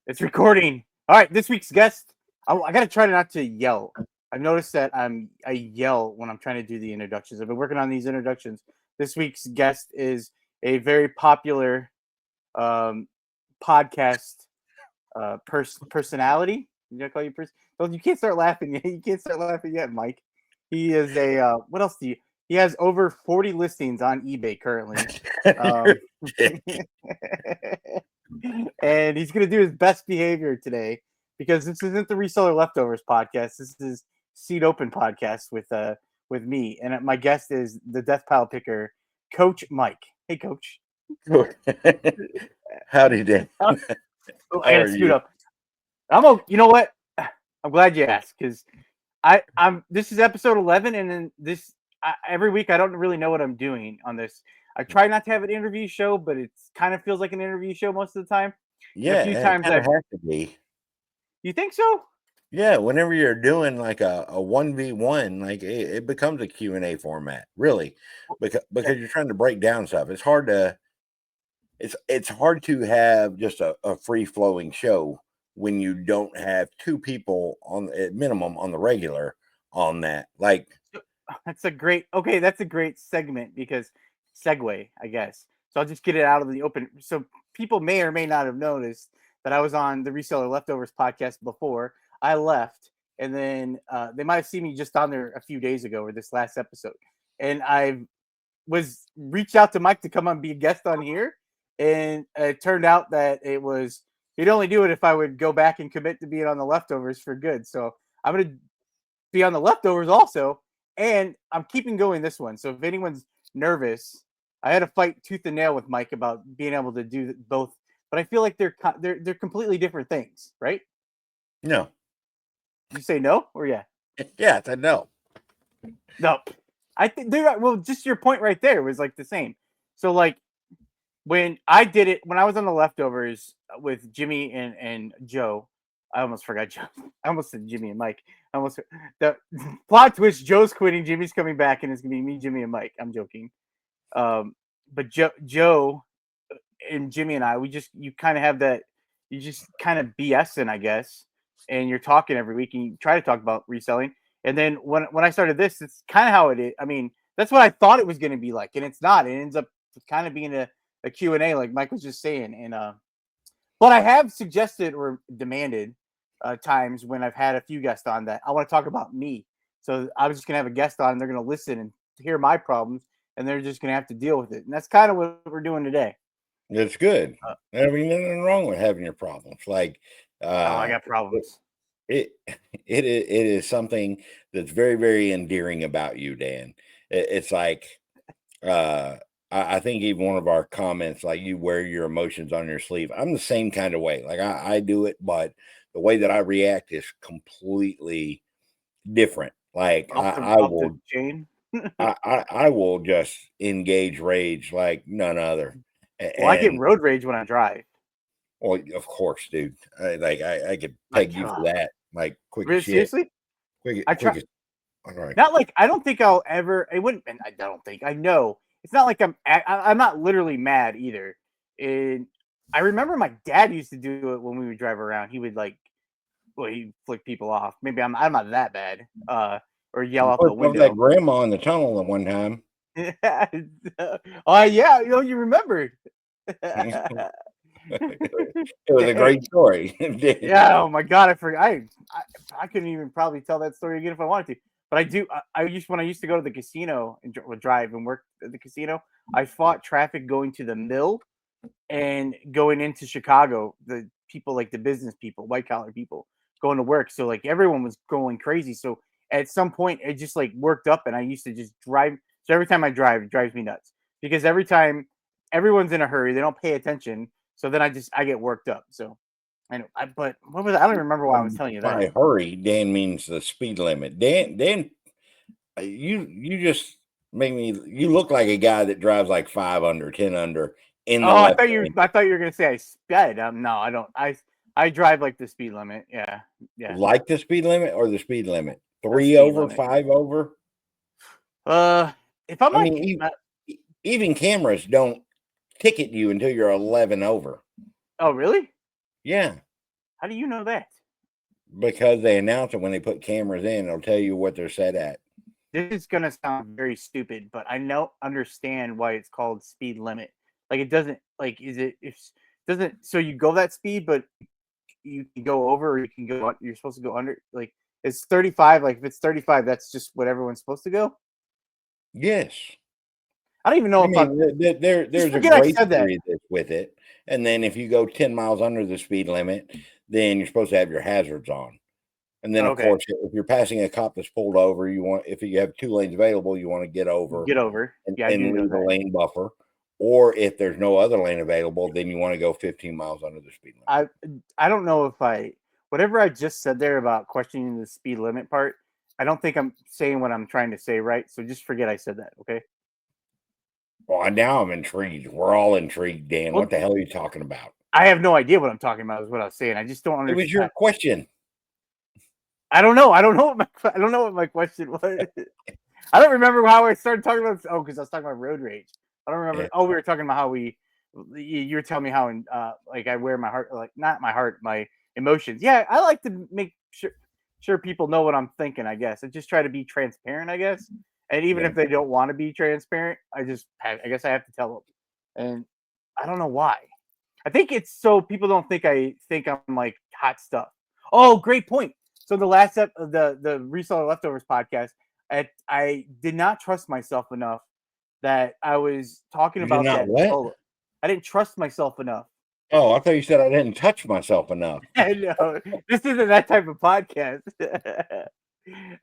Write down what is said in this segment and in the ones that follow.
It's recording. All right, this week's guest. I got to try not to yell. I've noticed that I yell when I'm trying to do the introductions. I've been working on these introductions. This week's guest is a very popular podcast personality. Did I call you person? Well, you can't start laughing yet. You can't start laughing yet, Mike. He is a what else do you? He has over 40 listings on eBay currently. And he's going to do his best behavior today because this isn't the Reseller Leftovers podcast. This is Seat Open podcast with me, and my guest is the Deathpile Picker, Coach Mike. Hey, Coach. Howdy, Dan. I gotta scoot up. You know what? I'm glad you asked because I'm. This is episode 11, and then every week I don't really know what I'm doing on this. I try not to have an interview show, but it kind of feels like an interview show most of the time. Yeah, a few times it has to be. You think so? Yeah, whenever you're doing like a 1v1, like it becomes a Q&A format, really, because you're trying to break down stuff. It's hard to have just a free flowing show when you don't have two people at minimum on the regular on that. Like that's a great segment because segue, I guess. So I'll just get it out of the open. So people may or may not have noticed that I was on the Reseller Leftovers podcast before I left, and then they might have seen me just on there a few days ago or this last episode. And I reached out to Mike to come on and be a guest on here, and it turned out that he'd only do it if I would go back and commit to being on the Leftovers for good. So I'm going to be on the Leftovers also, and I'm keeping going this one. So if anyone's nervous, I had to fight tooth and nail with Mike about being able to do both, but I feel like they're completely different things, right? No. Did you say no or yeah? Yeah, I said no. No. I think just your point right there was like the same. So like when I did it, when I was on the Leftovers with Jimmy and Joe, I almost forgot Joe. I almost said Jimmy and Mike. The plot twist: Joe's quitting, Jimmy's coming back, and it's gonna be me, Jimmy, and Mike. I'm joking. But Joe and Jimmy and I, you kind of have that. You just kind of BSing, I guess, and you're talking every week, and you try to talk about reselling. And then when I started this, it's kind of how it is. I mean, that's what I thought it was going to be like, and it's not. It ends up kind of being a Q&A, like Mike was just saying. And but I have suggested or demanded times when I've had a few guests on that I want to talk about me. So I was just going to have a guest on, and they're going to listen and hear my problems, and they're just going to have to deal with it. And that's kind of what we're doing today. It's good. I mean, nothing wrong with having your problems. Like, I got problems. It is something that's very, very endearing about you, Dan. It's like, I think even one of our comments, like you wear your emotions on your sleeve. I'm the same kind of way. Like I do it, but the way that I react is completely different. Like I will I will just engage rage like none other. Well, I get road rage when I drive. Well, of course, dude. I could peg you for that. Like quick really, shit. Seriously? I try. Not like I don't think I'll ever. It wouldn't. I don't think. I know it's not like I'm not literally mad either. And I remember my dad used to do it when we would drive around. He would he'd flick people off. Maybe I'm not that bad. Or yell out the window. That grandma in the tunnel at one time. Oh yeah, you remembered. It was a great story. Yeah. Oh my god, I forgot. I couldn't even probably tell that story again if I wanted to. But I do. When I used to go to the casino and drive and work at the casino, I fought traffic going to the mill and going into Chicago. The people, like the business people, white collar people, going to work. So like everyone was going crazy. So at some point, it just like worked up, and I used to just drive. So every time I drive, it drives me nuts because every time everyone's in a hurry, they don't pay attention. So then I get worked up. So but what was I don't remember why I was telling you that. By hurry, Dan means the speed limit. Dan, you just make me. You look like a guy that drives like 5 under, 10 under. I thought you were gonna say I sped. No, I don't. I drive like the speed limit. Yeah. Like the speed limit or the speed limit? 3 over, limit. 5 over. If I'm even cameras don't ticket you until you're 11 over. Oh, really? Yeah. How do you know that? Because they announce it when they put cameras in. It'll tell you what they're set at. This is gonna sound very stupid, but I understand why it's called speed limit. Like it doesn't like is it if doesn't so you go that speed, but you can go over or you can go you're supposed to go under like it's 35. Like if it's 35, that's just what everyone's supposed to go. Yes. I don't even know I if mean, there's a forget I grace said that. period with it. And then if you go 10 miles under the speed limit, then you're supposed to have your hazards on. And then, of Okay. course, if you're passing a cop that's pulled over, if you have 2 lanes available, you want to get over. Get over. Yeah, I do and know leave a that. lane buffer. Or if there's no other lane available, then you want to go 15 miles under the speed limit. I don't know if whatever I just said there about questioning the speed limit part, I don't think I'm saying what I'm trying to say right. So just forget I said that, okay? Well, now I'm intrigued. We're all intrigued, Dan. Well, what the hell are you talking about? I have no idea what I'm talking about is what I was saying. I just don't It understand. was your question. I don't know. I don't know what my question was. I don't remember how I started talking about. Oh, because I was talking about road rage. I don't remember. Yeah. Oh, we were talking about how you were telling me how like I wear my heart, like not my heart, my emotions. Yeah, I like to make sure people know what I'm thinking. I guess I just try to be transparent. I guess, and even if they don't want to be transparent, I guess I have to tell them. And I don't know why. I think it's so people don't think I think I'm like hot stuff. Oh, great point. So the last the Reseller Leftovers podcast, I did not trust myself enough that I was talking You did about not that what? bolo. I didn't trust myself enough. Oh, I thought you said I didn't touch myself enough. No, this isn't that type of podcast.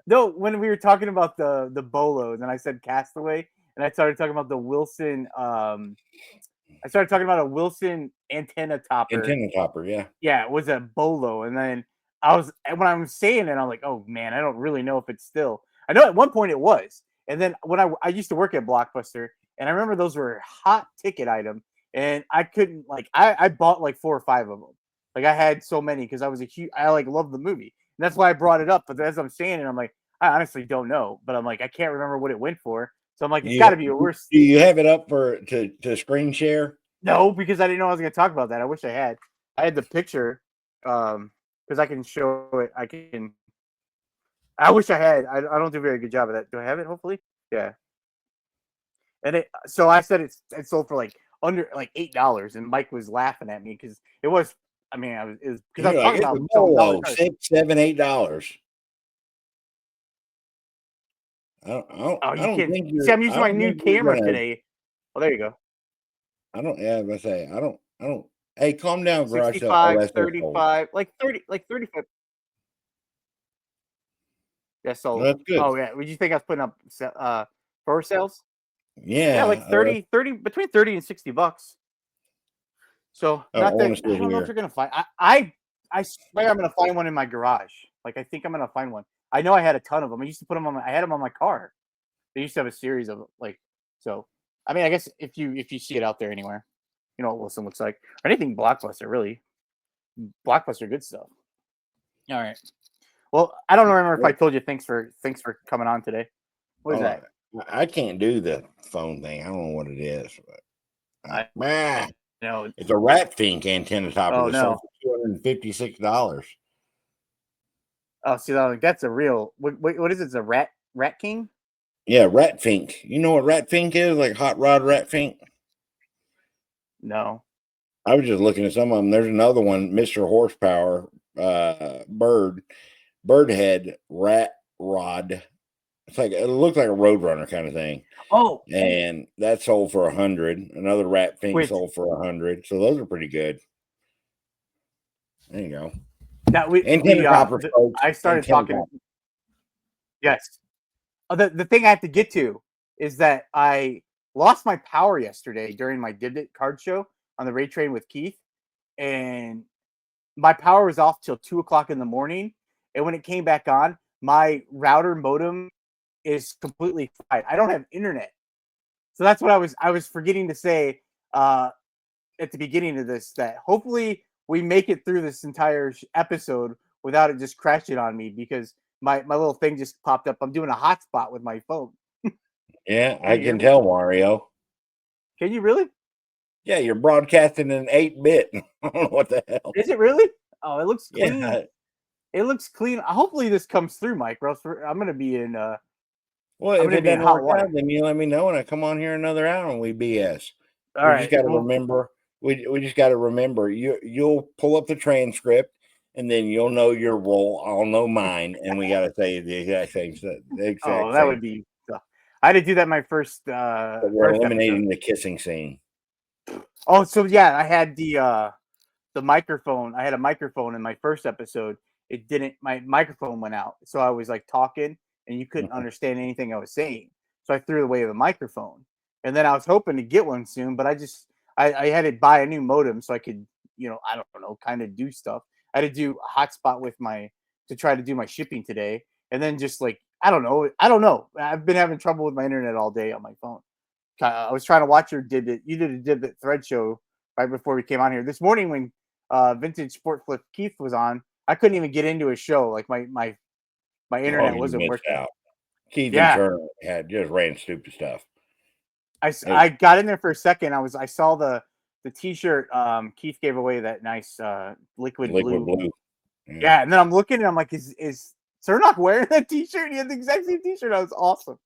No, when we were talking about the bolos and I said castaway and I started talking about the Wilson I started talking about a Wilson antenna topper. Antenna topper, yeah. Yeah, it was a bolo. And then when I was saying it, I'm like, oh man, I don't really know if it's still. I know at one point it was. And then when I used to work at Blockbuster, and I remember those were hot ticket item, and I couldn't like I bought like 4 or 5 of them. Like I had so many because I like loved the movie. And that's why I brought it up. But as I'm saying it, I'm like, I honestly don't know. But I'm like, I can't remember what it went for. So I'm like, it's gotta be a worse. Do you have it up to screen share? No, because I didn't know I was going to talk about that. I wish I had. I had the picture, because I can show it. I wish I had. I don't do a very good job of that. Do I have it? Hopefully, yeah. And so I said it sold for like under like $8, and Mike was laughing at me because it was. I mean, it was because I was talking about bolo, $6, $7, $8. I don't think see. I'm using my new camera today. Well, there you go. I don't. Hey, calm down, garage 65, 35, like 30, like 35. That's sold. That's good. Oh yeah. Would you think I was putting up for sales? Yeah, like 30 between 30 and $60. So not that I don't know if you're gonna find. I swear I'm gonna find one in my garage. Like I think I'm gonna find one. I know I had a ton of them. I used to put them on. I had them on my car. They used to have a series of like. So I mean, I guess if you see it out there anywhere, you know what Wilson looks like, or anything Blockbuster really. Blockbuster good stuff. All right. Well, I don't remember if I told you thanks for coming on today. What is that? I can't do the phone thing. I don't know what it is. But no, it's a rat fink antenna topper. Oh no, $256. Oh, see, that's a real. What is it? It's a rat king. Yeah, rat fink. You know what rat fink is? Like hot rod rat fink. No. I was just looking at some of them. There's another one, Mr. Horsepower, bird head rat rod. It looks like a Roadrunner kind of thing. Oh, and that sold for $100. Another rat fink sold for $100. So those are pretty good. There you go. Now I started talking. Yes. The thing I have to get to is that I lost my power yesterday during my Did card show on the Ray Train with Keith, and my power was off till 2:00 in the morning. And when it came back on, my router modem is completely fried. I don't have internet, so that's what I was forgetting to say at the beginning of this. That hopefully we make it through this entire episode without it just crashing on me because my little thing just popped up. I'm doing a hotspot with my phone. Yeah, I can tell, Mario. Can you really? Yeah, you're broadcasting in 8-bit. I don't know what the hell. Is it really? Oh, it looks clean. Yeah. It looks clean. Hopefully this comes through, Mike, or else I'm gonna be in Well, I'm if gonna it be in doesn't hot work water. out, then you let me know and I come on here another hour and we BS. All We just right. got to Well, remember. We just got to remember. You'll pull up the transcript, and then you'll know your role. I'll know mine, and we got to say the exact same. The oh, exact that same. would be tough. I had to do that my But we're first episode. eliminating the kissing scene. Oh, so yeah, I had the microphone. I had a microphone in my first episode. It didn't. My microphone went out, so I was like talking, and you couldn't understand anything I was saying. So I threw away the microphone, and then I was hoping to get one soon, but I had to buy a new modem so I could, I don't know, kind of do stuff. I had to do a hotspot with my to try to do my shipping today, and then just like I don't know. I've been having trouble with my internet all day on my phone. I was trying to watch your Did You did a Did It thread show right before we came on here this morning when Vintage Sport Flip Keith was on. I couldn't even get into a show. Like my Oh, internet you wasn't missed working. out. Keith and Yeah, Turner had just ran stupid stuff. I got in there for a second. I saw the T-shirt Keith gave away, that nice liquid Liquid blue. blue. Yeah. Yeah, and then I'm looking and I'm like, is Cernock wearing that T-shirt? He had the exact same T-shirt. That was awesome.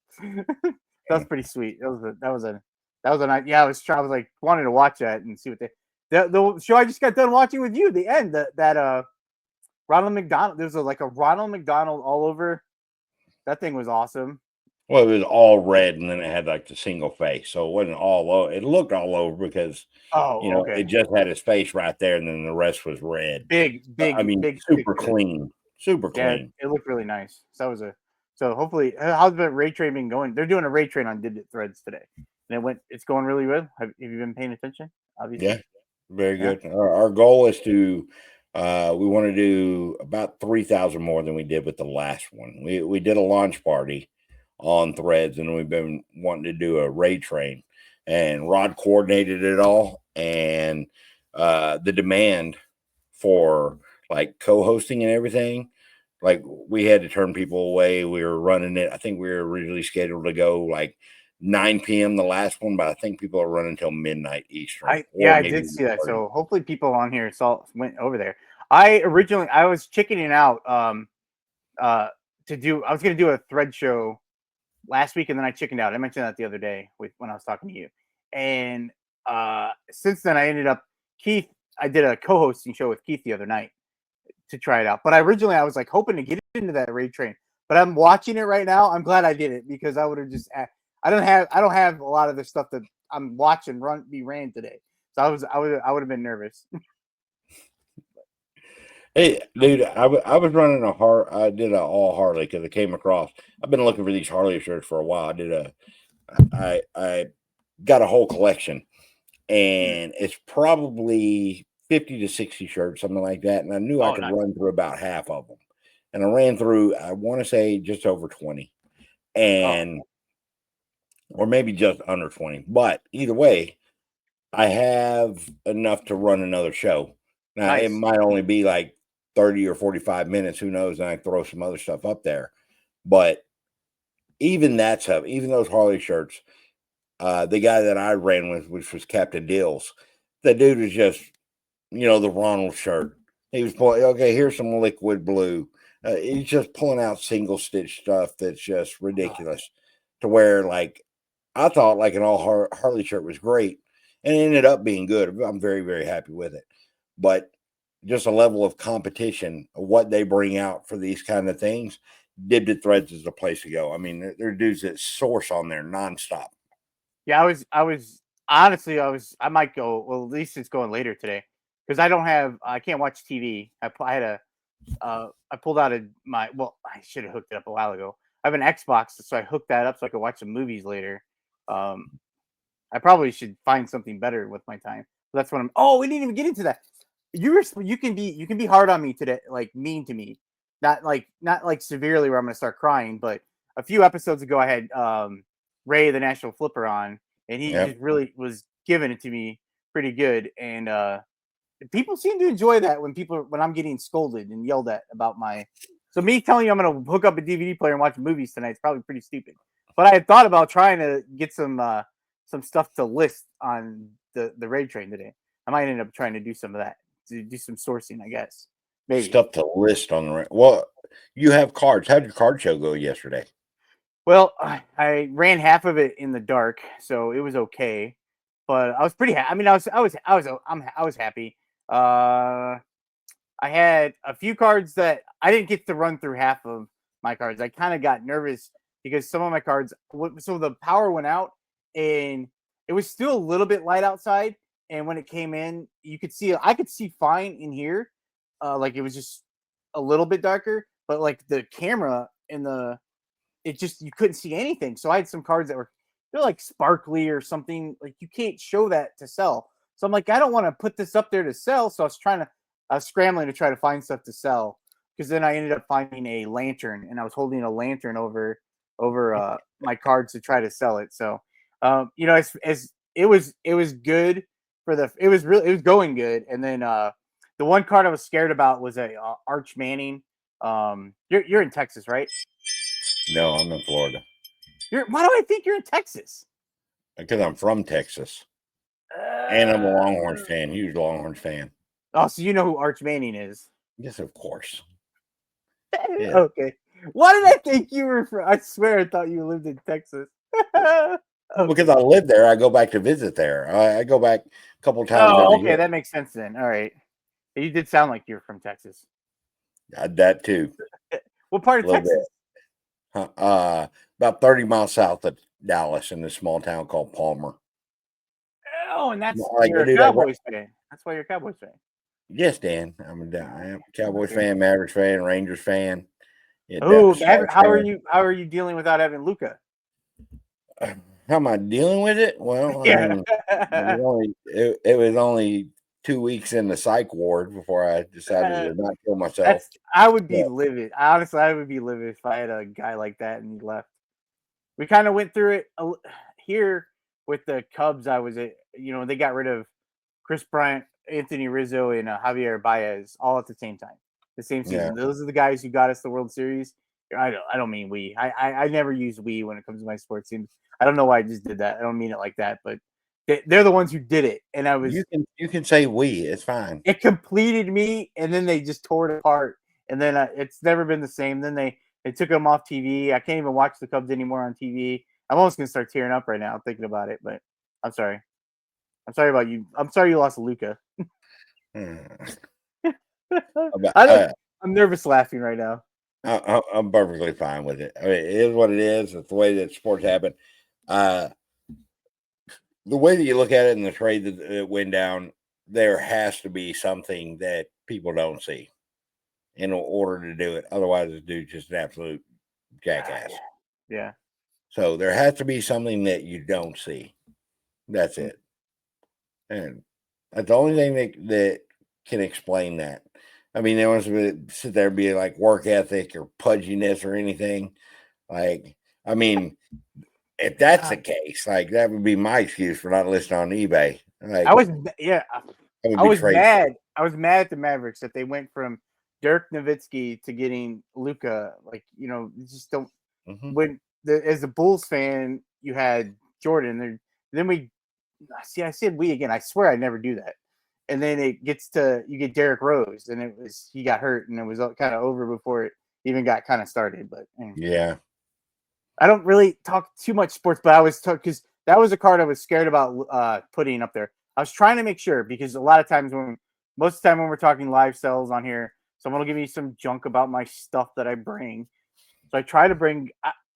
That was pretty sweet. That was a nice. Yeah, I was like wanting to watch that and see what the show I just got done watching with you. The end that Ronald McDonald. There's like a Ronald McDonald all over. That thing was awesome. Well, it was all red, and then it had like the single face, so it wasn't all over. It looked all over because Oh, it okay. just had his face right there, and then the rest was red. I mean, Big super picture. clean, super Yeah, clean. it looked really nice. So that was a so hopefully how's the Ray Train been going? They're doing a Ray Train on Did It Threads today. And it's going really well. Have you been paying attention? Obviously. Yeah, very Yeah. good. Our goal is to we want to do about 3,000 more than we did with the last one. We did a launch party on Threads, and we've been wanting to do a raid train, and Rod coordinated it all, and the demand for like co-hosting and everything, like we had to turn people away. We were running it. I think we were originally scheduled to go like 9 p.m. the last one, but I think people are running until midnight Eastern, or I maybe did see that. starting. So hopefully people on here went over there. I was chickening out uh I was gonna do a thread show last week and then I chickened out. I mentioned that the other day when I was talking to you. And since then I ended up Keith I did a co-hosting show with Keith the other night to try it out. But I was like hoping to get into that raid train. But I'm watching it right now. I'm glad I did it because I would have just I don't have a lot of the stuff that I'm watching be ran today. So I would have been nervous. Hey, dude, I was running I did a all Harley because I came across. I've been looking for these Harley shirts for a while. I got a whole collection, and it's probably 50 to 60 shirts, something like that. And I knew I Oh, could nice. run through about half of them. And I ran through, I want to say just over 20, Oh, and or maybe just under 20. But either way, I have enough to run another show. Now, it nice. might only be like 30 or 45 minutes, who knows? And I throw some other stuff up there. But even that stuff, even those Harley shirts, the guy that I ran with, which was Captain Dills, the dude was just, the Ronald shirt. He was pulling, okay, here's some liquid blue. He's just pulling out single stitch stuff that's just ridiculous to where, like, I thought like an all Harley shirt was great and it ended up being good. I'm very, very happy with it. But just a level of competition, what they bring out for these kind of things, Dibdit Threads is the place to go. I mean, there are dudes that source on there nonstop. Yeah, I was honestly I might go. Well, at least it's going later today because I can't watch TV. I had a I pulled out I should have hooked it up a while ago. I have an Xbox, so I hooked that up so I could watch some movies later. Um, I probably should find something better with my time. But that's what I'm. Oh, we didn't even get into that. You can be hard on me today, like mean to me, not like severely where I'm gonna start crying. But a few episodes ago, I had Ray the National Flipper on, and he Yep. just really was giving it to me pretty good. And people seem to enjoy that when I'm getting scolded and yelled at about my. So me telling you I'm gonna hook up a DVD player and watch movies tonight is probably pretty stupid. But I had thought about trying to get some stuff to list on the raid train today. I might end up trying to do some of that to do some sourcing, I guess. maybe. stuff to list on the. Well, you have cards. How'd your card show go yesterday? Well, I ran half of it in the dark, so it was okay. But I was pretty happy. I mean, I was happy. Uh, I had a few cards that I didn't get to run through half of my cards. I kind of got nervous because some of my cards, so the power went out and it was still a little bit light outside. And when it came in, I could see fine in here. Like it was just a little bit darker, but like the camera and you couldn't see anything. So I had some cards that they're like sparkly or something. Like you can't show that to sell. So I'm like, I don't want to put this up there to sell. So I was scrambling to try to find stuff to sell because then I ended up finding a lantern and I was holding a lantern over my cards to try to sell it. So, as it was good it was going good. And then the one card I was scared about was a Arch Manning. You're in Texas, right? No, I'm in Florida. Why do I think you're in Texas? Because I'm from Texas. And I'm a Longhorns fan, huge Longhorns fan. Oh, so you know who Arch Manning is? Yes, of course. Yeah. Okay. Why did I think you were from? I swear I thought you lived in Texas. Okay. Because I live there, I go back to visit there. I go back a couple times every year. That makes sense then. All right. You did sound like you're from Texas. That too. What part of Texas? About 30 miles south of Dallas in a small town called Palmer. Oh, and you're a Cowboys fan. That's why you're a Cowboys fan. Yes, Dan. I'm a Cowboys fan, Mavericks fan, Rangers fan. Oh, how are you dealing without having Luka? How am I dealing with it? Well, yeah. it was only 2 weeks in the psych ward before I decided to not kill myself. I would be livid. Honestly, I would be livid if I had a guy like that and he left. We kind of went through it here with the Cubs. They got rid of Chris Bryant, Anthony Rizzo, and Javier Baez all at the same time, the same season. Yeah. Those are the guys who got us the World Series. I don't mean we. I never use we when it comes to my sports teams. I don't know why I just did that. I don't mean it like that, but they're the ones who did it. And I was. You can say we. It's fine. It completed me, and then they just tore it apart. And then it's never been the same. Then they took them off TV. I can't even watch the Cubs anymore on TV. I'm almost gonna start tearing up right now thinking about it. But I'm sorry. I'm sorry about you. I'm sorry you lost Luka. I'm nervous laughing right now. I'm perfectly fine with it. I mean, it is what it is. It's the way that sports happen. The way that you look at it in the trade that went down, there has to be something that people don't see in order to do it. Otherwise, the dude's just an absolute jackass. Yeah. So there has to be something that you don't see. That's it. And that's the only thing that can explain that. I mean, they want to sit there and be like work ethic or pudginess or anything. Like, I mean, if that's the case, like that would be my excuse for not listing on eBay. Like, I was mad. I was mad at the Mavericks that they went from Dirk Nowitzki to getting Luka. Like, just don't. When as a Bulls fan, you had Jordan. Then I said we again. I swear I never do that. And then you get Derrick Rose, and he got hurt, and it was kind of over before it even got kind of started. But yeah, I don't really talk too much sports, but I was because that was a card I was scared about putting up there. I was trying to make sure because a lot of times most of the time when we're talking live sales on here, someone will give me some junk about my stuff that I bring. So I try to bring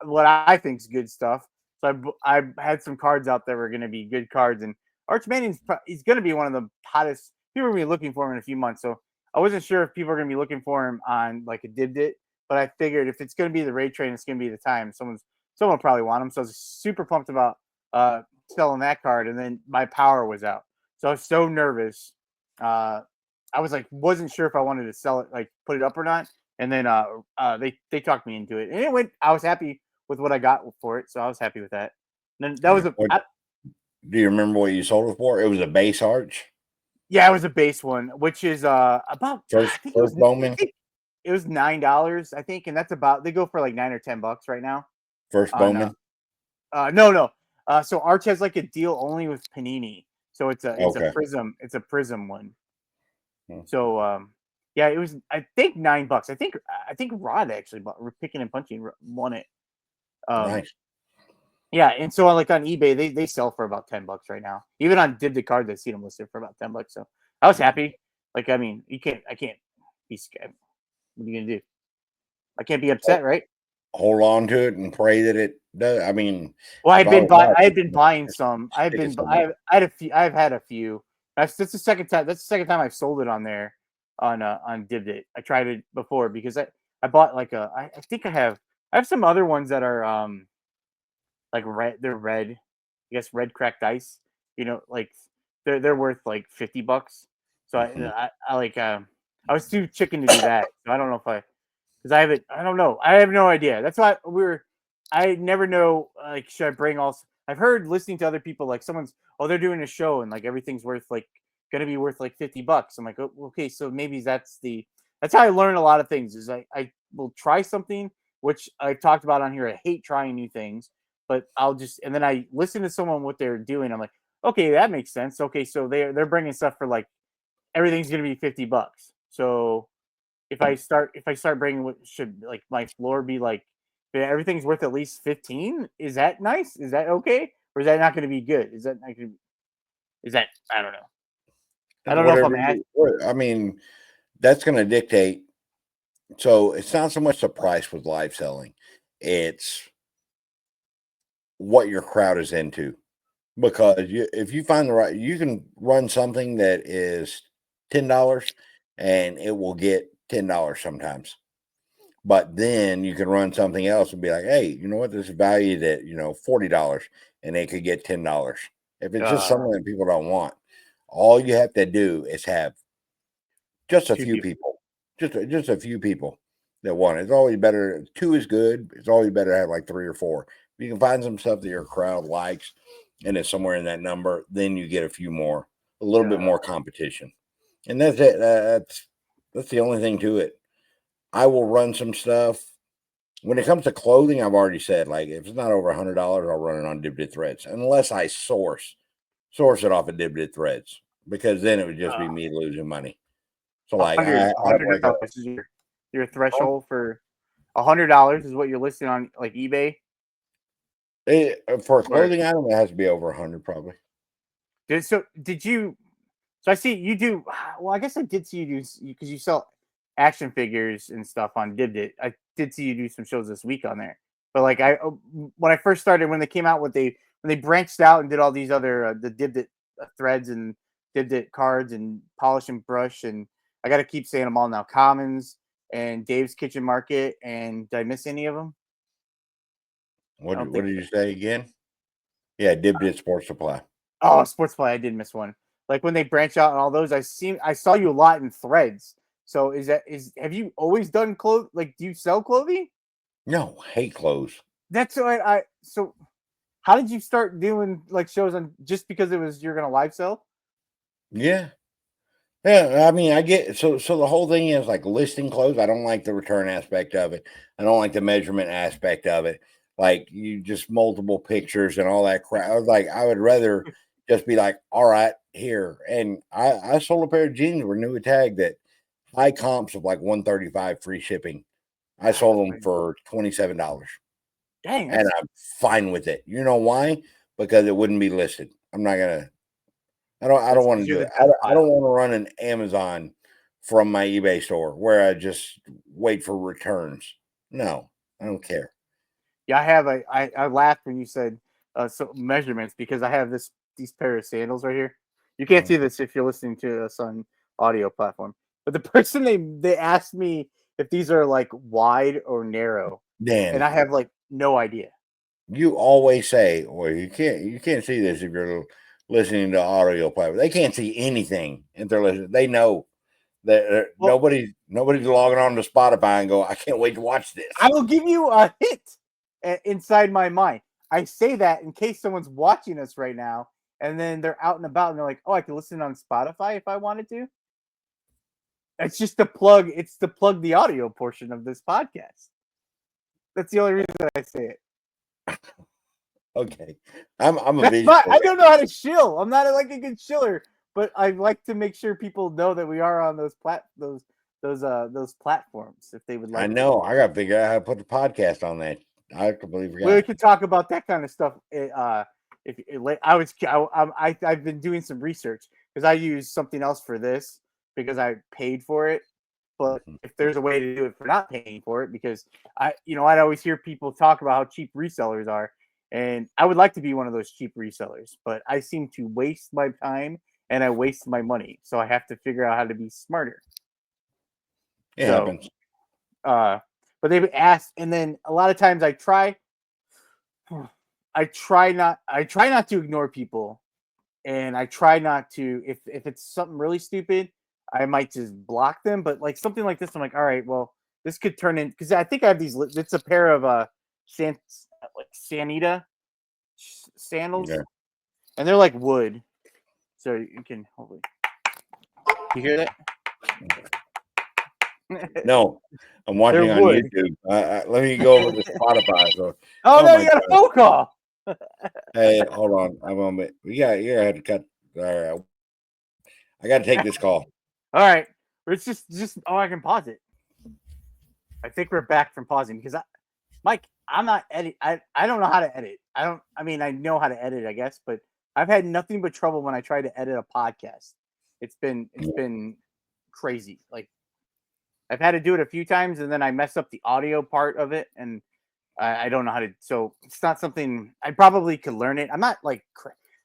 what I think is good stuff. So I had some cards out that were going to be good cards, and Arch Manning he's going to be one of the hottest. People are going to be looking for him in a few months. So I wasn't sure if people are going to be looking for him on like a did, but I figured if it's going to be the rate train, it's going to be the time. Someone will probably want him. So I was super pumped about selling that card, and then my power was out. So I was so nervous. I was wasn't sure if I wanted to sell it, like put it up or not. And then they talked me into it, and it went. I was happy with what I got for it, so I was happy with that. And then that was do you remember what you sold it for? It was a base arch. Yeah, it was a base one, which is about first Bowman. It was $9, I think, and that's about. They go for like $9 or $10 right now. First Bowman. No. So Arch has like a deal only with Panini, so it's a prism. It's a prism one. So Yeah, it was. I think $9. I think Rod actually Picking and Punching won it. Nice. Yeah, and so like on eBay, they sell for about $10 right now. Even on Dib the Cards, I see them listed for about $10. So I was happy. Like, I mean, I can't be scared. What are you gonna do? I can't be upset, right? Hold on to it and pray that it does. I mean, Well, if I was I had watching, been buying some. stick it somewhere. I had a few. I've had a few. That's the second time. That's the second time I've sold it on there on Divdit. I tried it before because I bought like I think I have some other ones that are like red. They're red. I guess red cracked ice. You know, like they're worth like $50. So Mhm. I like I was too chicken to do that. So I don't know if I because I haven't. I don't know. I have no idea. That's why I never know. Like, should I bring all? I've heard listening to other people like someone's. Oh, they're doing a show and like everything's worth like gonna be worth like $50. I'm like, oh, okay, so maybe that's how I learn a lot of things. Is I will try something which I've talked about on here. I hate trying new things, but I'll just and then I listen to someone what they're doing. I'm like, okay, that makes sense. Okay, so they're bringing stuff for like everything's gonna be $50. So if I start bringing what should like my floor be like everything's worth at least 15, is that nice? Is that okay? Or is that not going to be good? Is that not going is that I don't know. I don't know if I'm Whatever. at I mean, that's going to dictate. So it's not so much the price with live selling; it's what your crowd is into. Because if you find the right, you can run something that is $10, and it will get $10 sometimes. But then you can run something else and be like, hey, you know what? This is valued at, $40, and it could get $10. If it's just uh, something that people don't want, all you have to do is have just a two few people. people, just a few people that want it. It's always better. Two is good. It's always better to have like three or four. If you can find some stuff that your crowd likes and it's somewhere in that number, then you get a few more, a little bit more competition. And that's it. That's the only thing to it. I will run some stuff. When it comes to clothing, I've already said, like, if it's not over $100, I'll run it on Dibdit Threads, unless I source it off of Dibdit Threads, because then it would just be me losing money. So, like, I have like a $100 is your threshold for $100 is what you're listing on like eBay. for a Or clothing item, it has to be over 100 probably. did you so I see you do well. I guess I did see you do because you sell action figures and stuff on Dibdit. I did see you do some shows this week on there. But like when I first started, when they came out, when they branched out and did all these other the Dibdit threads and Dibdit cards and polish and brush and I got to keep saying them all now. Commons and Dave's Kitchen Market and did I miss any of them? I don't What think did so. you say again? Yeah, Dibdit Sports Supply. Oh, Sports Play, I did miss one. Like when they branch out and all those, I saw you a lot in threads. So have you always done clothes? Like, do you sell clothing? No, hate clothes. That's what so how did you start doing like shows on just because it was you're gonna live sell? Yeah. Yeah, I mean, I get so the whole thing is like listing clothes. I don't like the return aspect of it. I don't like the measurement aspect of it. Like you just multiple pictures and all that crap. I was like, I would rather just be like, all right, here. And I sold a pair of jeans with new tag that high comps of like 135 free shipping. I That's sold them crazy. for $27. Dang, And that's I'm fine with it. You know why? Because it wouldn't be listed. I'm not gonna I don't that's want because to do you're the it. death I don't pile. want to run an Amazon from my eBay store where I just wait for returns. No, I don't care. Yeah, I laughed when you said so measurements because I have these pair of sandals right here. You can't Mhm. see this if you're listening to us on audio platform. But the person they asked me if these are like wide or narrow, and Dan, I have like no idea. you always say, well, you can't see this if you're listening to audio platform. They can't see anything if they're listening. They know that Well, nobody's logging on to Spotify and go, I can't wait to watch I this. will give you a hint inside my mind. I say that in case someone's watching us right now, and then they're out and about, and they're like, "Oh, I can listen on Spotify if I wanted to." It's just to plug. It's to plug the audio portion of this podcast. That's the only reason that I say it. Okay. I'm a That's my. visual. I don't know how to shill. I'm not like a good shiller, but I like to make sure people know that we are on those those platforms if they would like. I know. I got to figure out how to put the podcast on that. I completely forgot. We could talk about that kind of stuff. I've been doing some research because I use something else for this because I paid for it. But if there's a way to do it for not paying for it, because I'd always hear people talk about how cheap resellers are, and I would like to be one of those cheap resellers, but I seem to waste my time and I waste my money, so I have to figure out how to be smarter. It happens. But they've asked, and then a lot of times I try not to ignore people, and I try not to if it's something really stupid, I might just block them. But like something like this, I'm like, all right, well, this could turn in because I think I have these. It's a pair of Sanita sandals, and they're like wood, so you can hopefully. You hear that? No, I'm watching on wood. YouTube. Let me go over to Spotify. So, no, you got a phone call. Hey, hold on. I'm on it. You had to cut. All right. I got to take this call. All right. It's just I can pause it. I think we're back from pausing because Mike, I'm not edit. I don't know how to edit. I know how to edit, I guess, but I've had nothing but trouble when I try to edit a podcast. It's been crazy. Like I've had to do it a few times, and then I mess up the audio part of it, and I don't know how to. So it's not something I probably could learn it. I'm not like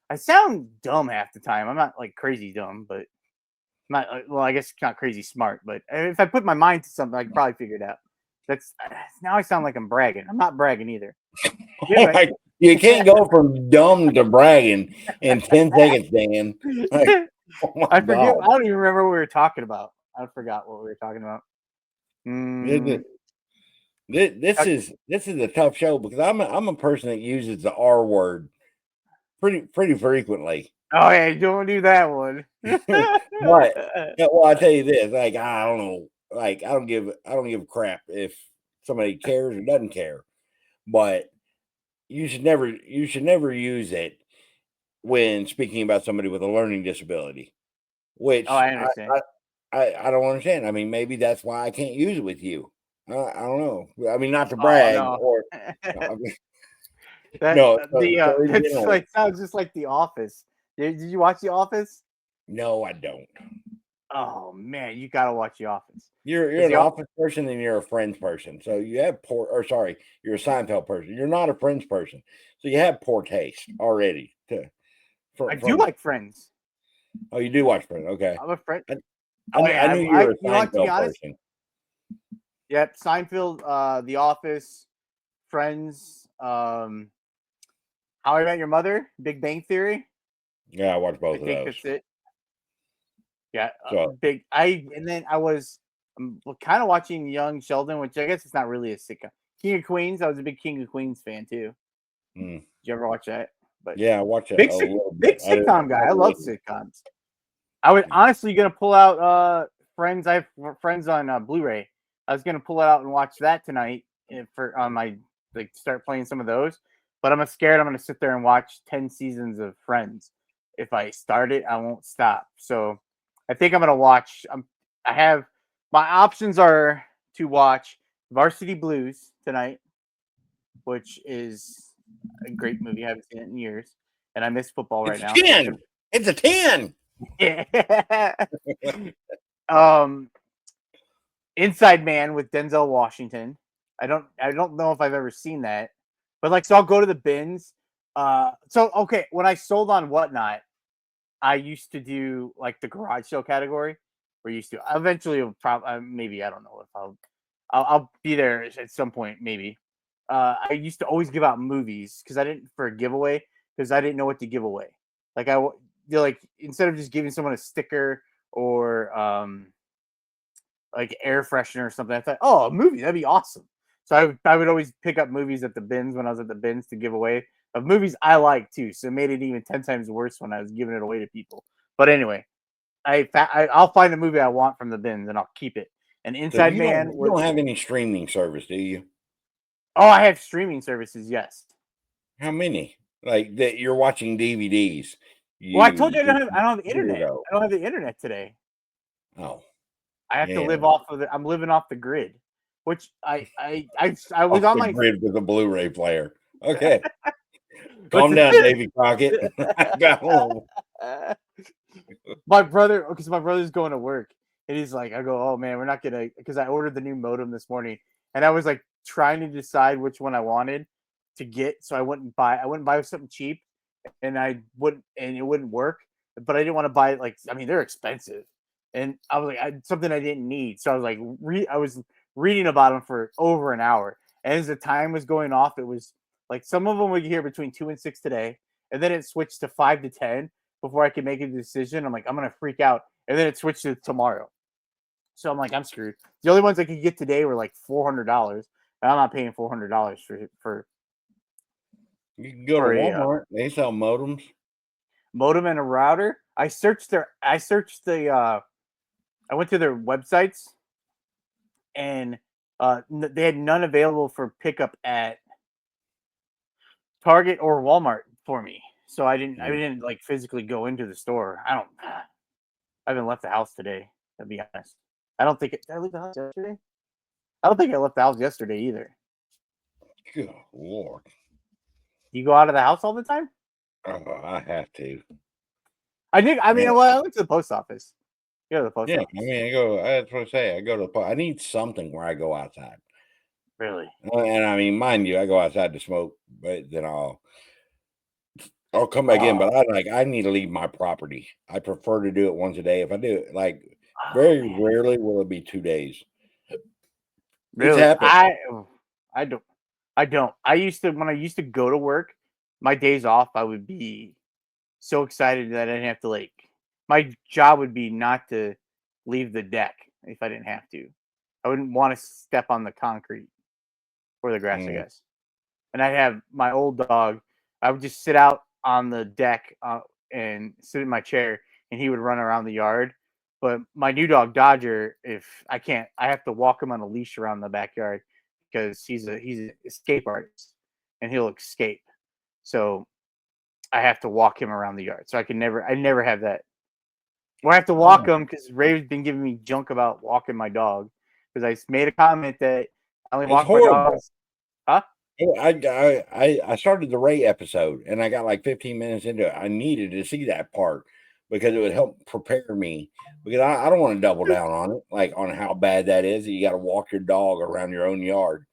I sound dumb half the time. I'm not like crazy dumb, but I'm not. Well, I guess not crazy smart. But if I put my mind to something, I could probably figure it out. Now I sound like I'm bragging. I'm not bragging either. Anyway. You can't go from dumb to bragging in 10 seconds, Dan. Like, I forget. God. I don't even remember what we were talking about. I forgot what we were talking about. This is a tough show because I'm a person that uses the R word pretty frequently. Oh yeah, don't do that one. But well, I tell you this, like I don't know, like I don't give a crap if somebody cares or doesn't care, but you should never use it when speaking about somebody with a learning disability. Which I understand. I don't understand. I mean, maybe that's why I can't use it with you. I don't know. I mean, not to brag or. I mean, it sounds just like The Office. Did you watch The Office? No, I don't. Oh man, you gotta watch The Office. You're an Office person and you're a Friends person. So you have you're a Seinfeld person. You're not a Friends person. So you have poor taste already. I do like Friends. Oh, you do watch Friends? Okay. I'm a friend. I knew you were a Seinfeld person. Yep, Seinfeld, The Office, Friends, How I Met Your Mother, Big Bang Theory. Yeah, I watched both of those. That's it. Yeah, and then I was kind of watching Young Sheldon, which I guess it's not really a sitcom. King of Queens. I was a big King of Queens fan too. Did you ever watch that? But yeah, I watched it. Big sitcom guy. I love sitcoms. I was honestly gonna pull out Friends. I have Friends on Blu-ray. I was gonna pull it out and watch that tonight on my start playing some of those. But I'm scared I'm gonna sit there and watch 10 seasons of Friends. If I start it, I won't stop. So I think I'm gonna watch. I have my options are to watch Varsity Blues tonight, which is a great movie. I haven't seen it in years, and I miss football right now. 10. It's a 10. Yeah. Inside Man with Denzel Washington. I don't know if I've ever seen that, but so I'll go to the bins. When I sold on Whatnot, I used to do the garage sale category. We're used to. Eventually, maybe I don't know if I'll be there at some point. Maybe. I used to always give out movies because I didn't for a giveaway because I didn't know what to give away. Instead of just giving someone a sticker or air freshener or something, I thought, oh, a movie, that'd be awesome. So I would always pick up movies at the bins when I was at the bins to give away of movies I like too. So it made it even 10 times worse when I was giving it away to people. But anyway, I'll find a movie I want from the bins and I'll keep it. And Inside Man. You don't have any streaming service, do you? Oh, I have streaming services. Yes. How many? That you're watching DVDs. Well, I told you I don't have internet. I don't have the internet today. Oh. I have to Yeah. live off of I'm living off the grid, which I was Off on the my grid with a Blu-ray player. Okay. what's Calm down, Davy Crockett. I got a little. my brother, because my brother's going to work, and he's like, I go, oh man, we're not gonna, because I ordered the new modem this morning, and I was like trying to decide which one I wanted to get, so I wouldn't buy something cheap, and it wouldn't work, but I didn't want to buy it like, I mean, they're expensive, and I was like, something I didn't need, so I was like, I was reading about them for over an hour, and as the time was going off, it was like some of them we could hear between 2 and 6 today, and then it switched to 5 to 10 before I could make a decision. I'm like, I'm gonna freak out, and then it switched to tomorrow. So I'm like, I'm screwed. The only ones I could get today were like $400, and I'm not paying $400 for You can go to for a Walmart. They sell modems. modem and a router. I searched I went to their websites, and they had none available for pickup at Target or Walmart for me. So I didn't like physically go into the store. I haven't left the house today, to be honest. I don't think did I leave the house yesterday? I don't think I left the house yesterday either. Good Lord. You go out of the house all the time? Oh, I have to. I mean, Yeah. well, I went to the post office. Go to the post Yeah, office. I mean, I go. That's what I say. I go to the. I need something where I go outside. Really? And I mean, mind you, I go outside to smoke, but then I'll come back in. But I need to leave my property. I prefer to do it once a day. If I do it, like very man. rarely will it be 2 days. It's Really? happened. I don't. I don't. When I used to go to work, my days off, I would be so excited that I didn't have to my job would be not to leave the deck if I didn't have to. I wouldn't want to step on the concrete or the grass, I guess. And I'd have my old dog. I would just sit out on the deck and sit in my chair, and he would run around the yard. But my new dog Dodger, if I can't, I have to walk him on a leash around the backyard because he's an escape artist, and he'll escape. So I have to walk him around the yard. So I never have that. Or I have to walk him because Ray's been giving me junk about walking my dog because I made a comment that I only It's walk my horrible. dogs. Huh? I started the Ray episode and I got like 15 minutes into it. I needed to see that part because it would help prepare me because I don't want to double down on it, like on how bad that is. That you got to walk your dog around your own yard,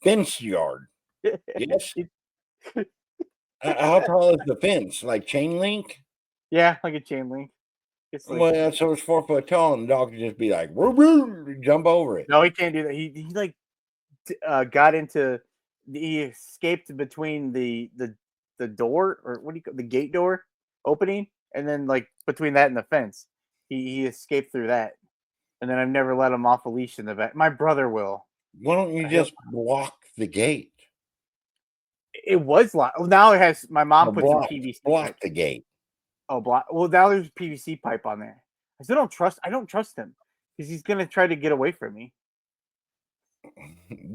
fenced yard. Yes. How tall is the fence? Like chain link? Yeah, like a chain link. It's like Well, so it's 4 foot tall, and the dog could just be like, woo, woo, jump over it. no, he can't do that. He like got into he escaped between the door or what do you call the gate door opening, and then like between that and the fence, he escaped through that, and then I've never let him off a leash in the back. My brother will. Why don't you just block the gate? It was locked. Now it has. My mom Or put some block, PVC block pipe. the gate. Oh, block. Well, now there's PVC pipe on there. I still don't trust. I don't trust him because he's gonna try to get away from me.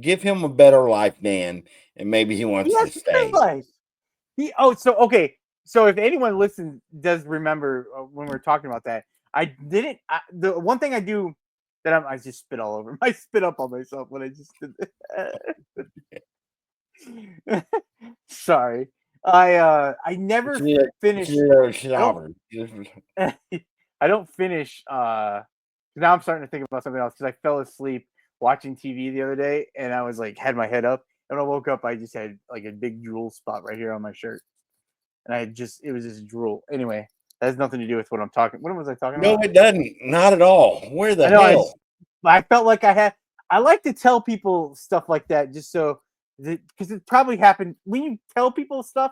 Give him a better life, Dan, and maybe he He wants to has stay. realized. So okay. So if anyone listens does remember when we were talking about that, I didn't. The one thing I do that I just spit all over. I spit up on myself when I just did that. Sorry. I never finish. I don't finish. Now I'm starting to think about something else because I fell asleep watching TV the other day, and I was like had my head up, and when I woke up, I just had like a big drool spot right here on my shirt, and it was just drool. Anyway, that has nothing to do with what I'm talking. What was I talking No, about? it doesn't. Not at all. Where the I know. hell? I felt like I had. I like to tell people stuff like that just so because it probably happened when you tell people stuff.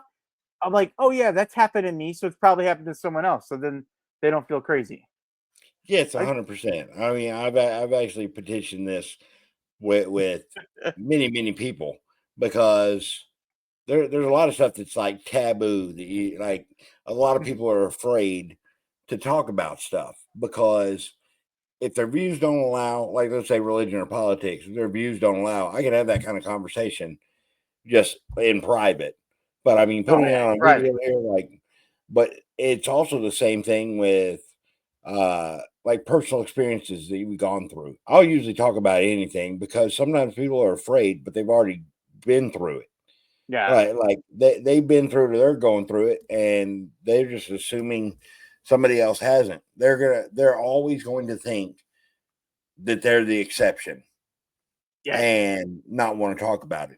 I'm like, oh yeah, that's happened to me, so it's probably happened to someone else. So then they don't feel crazy. Yes, 100%. I mean, I've actually petitioned this with many people because there's a lot of stuff that's like taboo that you like. A lot of people are afraid to talk about stuff because if their views don't allow, like let's say religion or politics, if their views don't allow, I can have that kind of conversation just in private. But I mean, putting it on a video here, like, but it's also the same thing with like personal experiences that you've gone through. I'll usually talk about anything because sometimes people are afraid, but they've already been through it. Yeah. Like they've been through it, they're going through it, and they're just assuming somebody else hasn't. They're always going to think that they're the exception Yes. and not want to talk about it.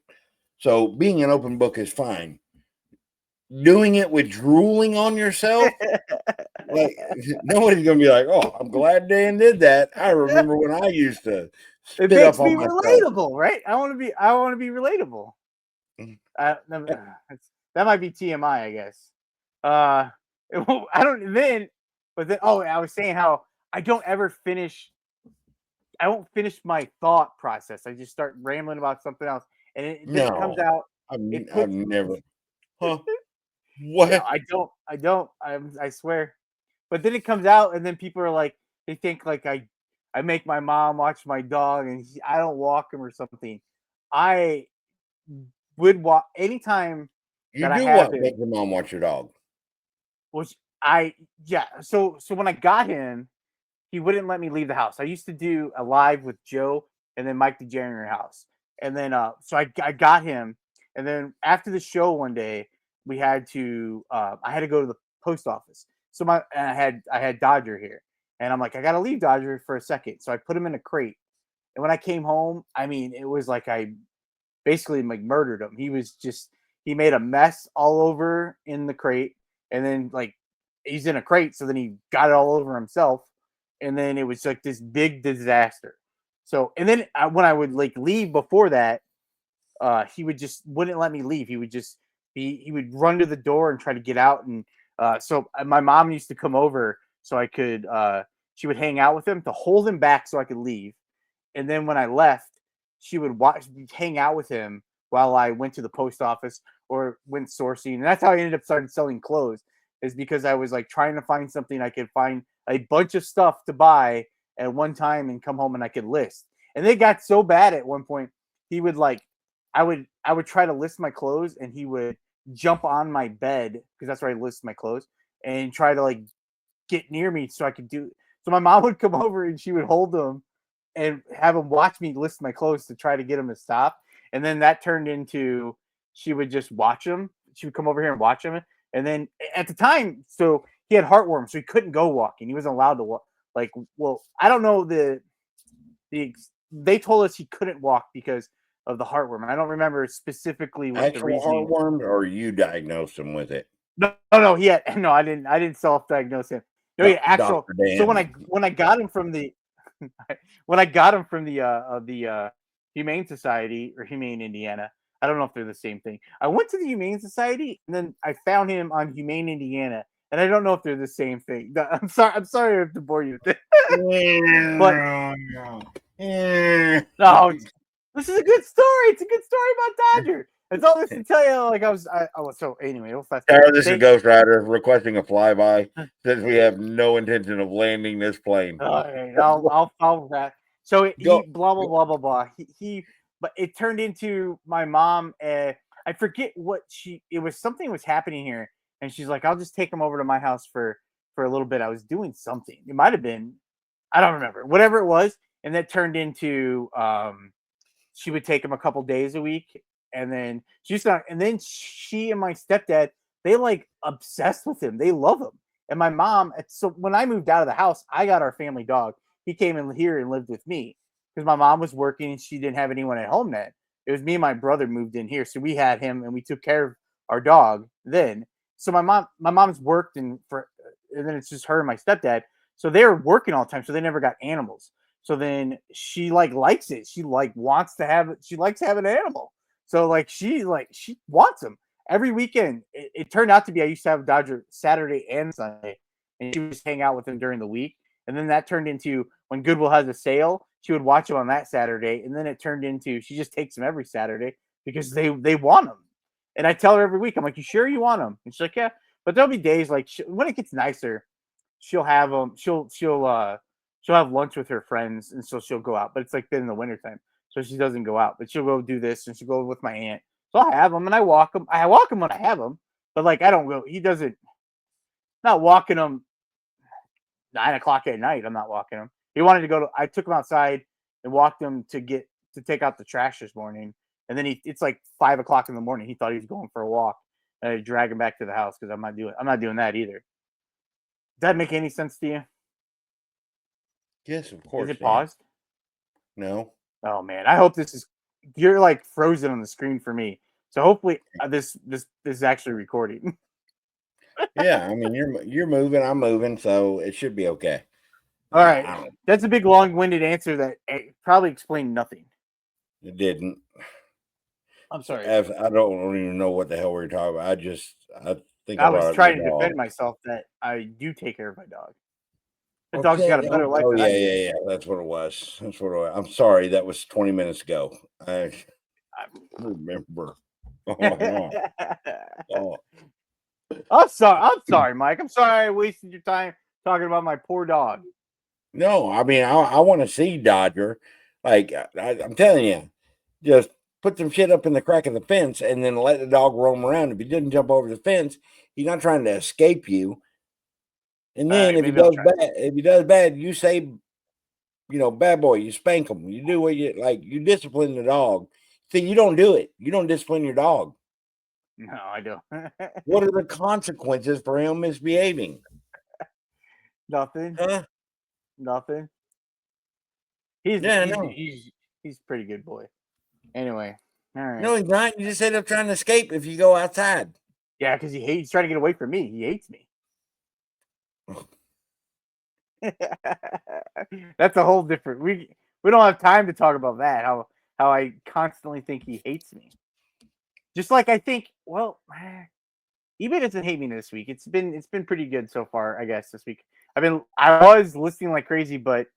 So being an open book is fine. Doing it with drooling on yourself, like nobody's gonna be like, "Oh, I'm glad Dan did that." I remember when I used to It spit makes up on me myself. relatable, right? I want to be relatable. That might be TMI, I guess. I don't then, but then I was saying how I don't ever finish. I won't finish my thought process. I just start rambling about something else, and then it comes No, out. It I've puts. never. Huh? Yeah, What? I don't. I swear. But then it comes out, and then people are like, they think like I make my mom watch my dog, and I don't walk him or something. I would walk anytime You that I do have what? him. Make your mom watch your dog. Which yeah. So when I got him, he wouldn't let me leave the house. I used to do a live with Joe and then Mike the Deathpile house, and then so I got him, and then after the show one day we had to I had to go to the post office. So I had Dodger here, and I'm like I gotta leave Dodger for a second, so I put him in a crate, and when I came home, I mean it was like I basically like murdered him. He made a mess all over in the crate, and then like he's in a crate, so then he got it all over himself, and then it was like this big disaster. So and then when I would like leave before that, he would just wouldn't let me leave. He would run to the door and try to get out, and so my mom used to come over so I could she would hang out with him to hold him back so I could leave, and then when I left, she would hang out with him while I went to the post office or went sourcing. And that's how I ended up starting selling clothes, is because I was like trying to find something I could find a bunch of stuff to buy at one time and come home and I could list. And they got so bad at one point, he would like, I would try to list my clothes and he would jump on my bed because that's where I list my clothes and try to like get near me so I could do. So my mom would come over and she would hold him and have him watch me list my clothes to try to get him to stop. And then that turned into she would just watch him. She would come over here and watch him. And then at the time, so he had heartworm, so he couldn't go walking. He wasn't allowed to walk. Like, well, I don't know they told us he couldn't walk because of the heartworm. And I don't remember specifically what the Actual reasoning. heartworm, or you diagnosed him with it? No, he had no. I didn't self-diagnose him. No, he had actual. Dr. So Dan. when I got him from the when I got him from the Humane Society or Humane Indiana, I don't know if they're the same thing. I went to the Humane Society and then I found him on Humane Indiana, and I don't know if they're the same thing. I'm sorry. I'm sorry to bore you with it. But no, this is a good story. It's a good story about Dodger. That's all this to tell you. Like so anyway, real fast. This is Ghost Rider requesting a flyby since we have no intention of landing this plane. All right, I'll follow that. So he Go. blah blah blah blah blah. But it turned into my mom. I forget what it was. Something was happening here, and she's like, "I'll just take him over to my house for a little bit." I was doing something. It might have been, I don't remember. Whatever it was, and that turned into she would take him a couple days a week, and then she and my stepdad, they like obsessed with him. They love him. And my mom, so when I moved out of the house, I got our family dog. He came in here and lived with me because my mom was working and she didn't have anyone at home then. It was me and my brother moved in here. So we had him and we took care of our dog then. So my mom's worked and then it's just her and my stepdad. So they were working all the time. So they never got animals. So then she like likes it. She like wants to have it. She likes having an animal. So she wants them every weekend. It turned out to be I used to have Dodger Saturday and Sunday, and she would just hang out with him during the week. And then that turned into when Goodwill has a sale, she would watch him on that Saturday. And then it turned into she just takes him every Saturday because they want him. And I tell her every week, I'm like, "You sure you want him?" And she's like, "Yeah." But there'll be days like when it gets nicer, she'll have them. She'll have lunch with her friends, and so she'll go out. But it's like then in the wintertime, so she doesn't go out. But she'll go do this, and she'll go with my aunt. So I have him, and I walk him. I walk him when I have him, but like I don't go. He doesn't. Not walking him. 9 o'clock at night. I'm not walking him. He wanted to go to. I took him outside and walked him to take out the trash this morning, and then it's like 5 o'clock in the morning. He thought he was going for a walk, and I drag him back to the house because I'm not doing that either. Does that make any sense to you? Yes, of course. Is it paused? No. Oh man, I hope this is. You're like frozen on the screen for me, so hopefully this is actually recording. Yeah, I mean you're moving, I'm moving, so it should be okay. All right, that's a big long-winded answer that probably explained nothing. It didn't. I'm sorry. I don't even know what the hell we were talking about. I think I was trying to defend myself that I do take care of my dog. The dog's got a better life than I do. Yeah. That's what it was. I'm sorry. That was 20 minutes ago. I remember. Oh. I'm sorry, Mike. I'm sorry I wasted your time talking about my poor dog. No, I mean, I want to see Dodger. Like, I'm telling you, just put some shit up in the crack of the fence and then let the dog roam around. If he didn't jump over the fence, he's not trying to escape you. And then if he does bad, you say, bad boy, you spank him. You do what you discipline the dog. See, you don't do it. You don't discipline your dog. No, I don't. What are the consequences for him misbehaving? Nothing. Huh? Nothing. He's a pretty good boy. Anyway, all right. No, he's not. You just end up trying to escape if you go outside. Yeah, because he's trying to get away from me. He hates me. That's a whole different. We don't have time to talk about that. How I constantly think he hates me. Just like I think, well, eBay doesn't hate me this week. It's been pretty good so far, I guess, this week. I was listing like crazy, but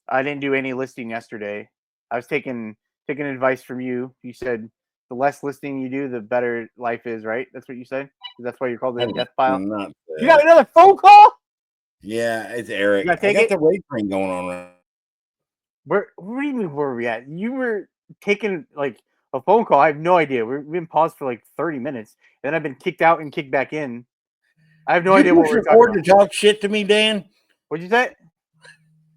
I didn't do any listing yesterday. I was taking advice from you. You said the less listing you do, the better life is, right? That's what you said? That's why you're called the death pile. You got another phone call? Yeah, it's Eric. I got the race train going on right now. Where do you mean, where were we at? You were taking like a phone call. I have no idea. We've been paused for like 30 minutes. Then I've been kicked out and kicked back in. I have no idea what we're talking about. To talk shit to me, Dan? What'd you say?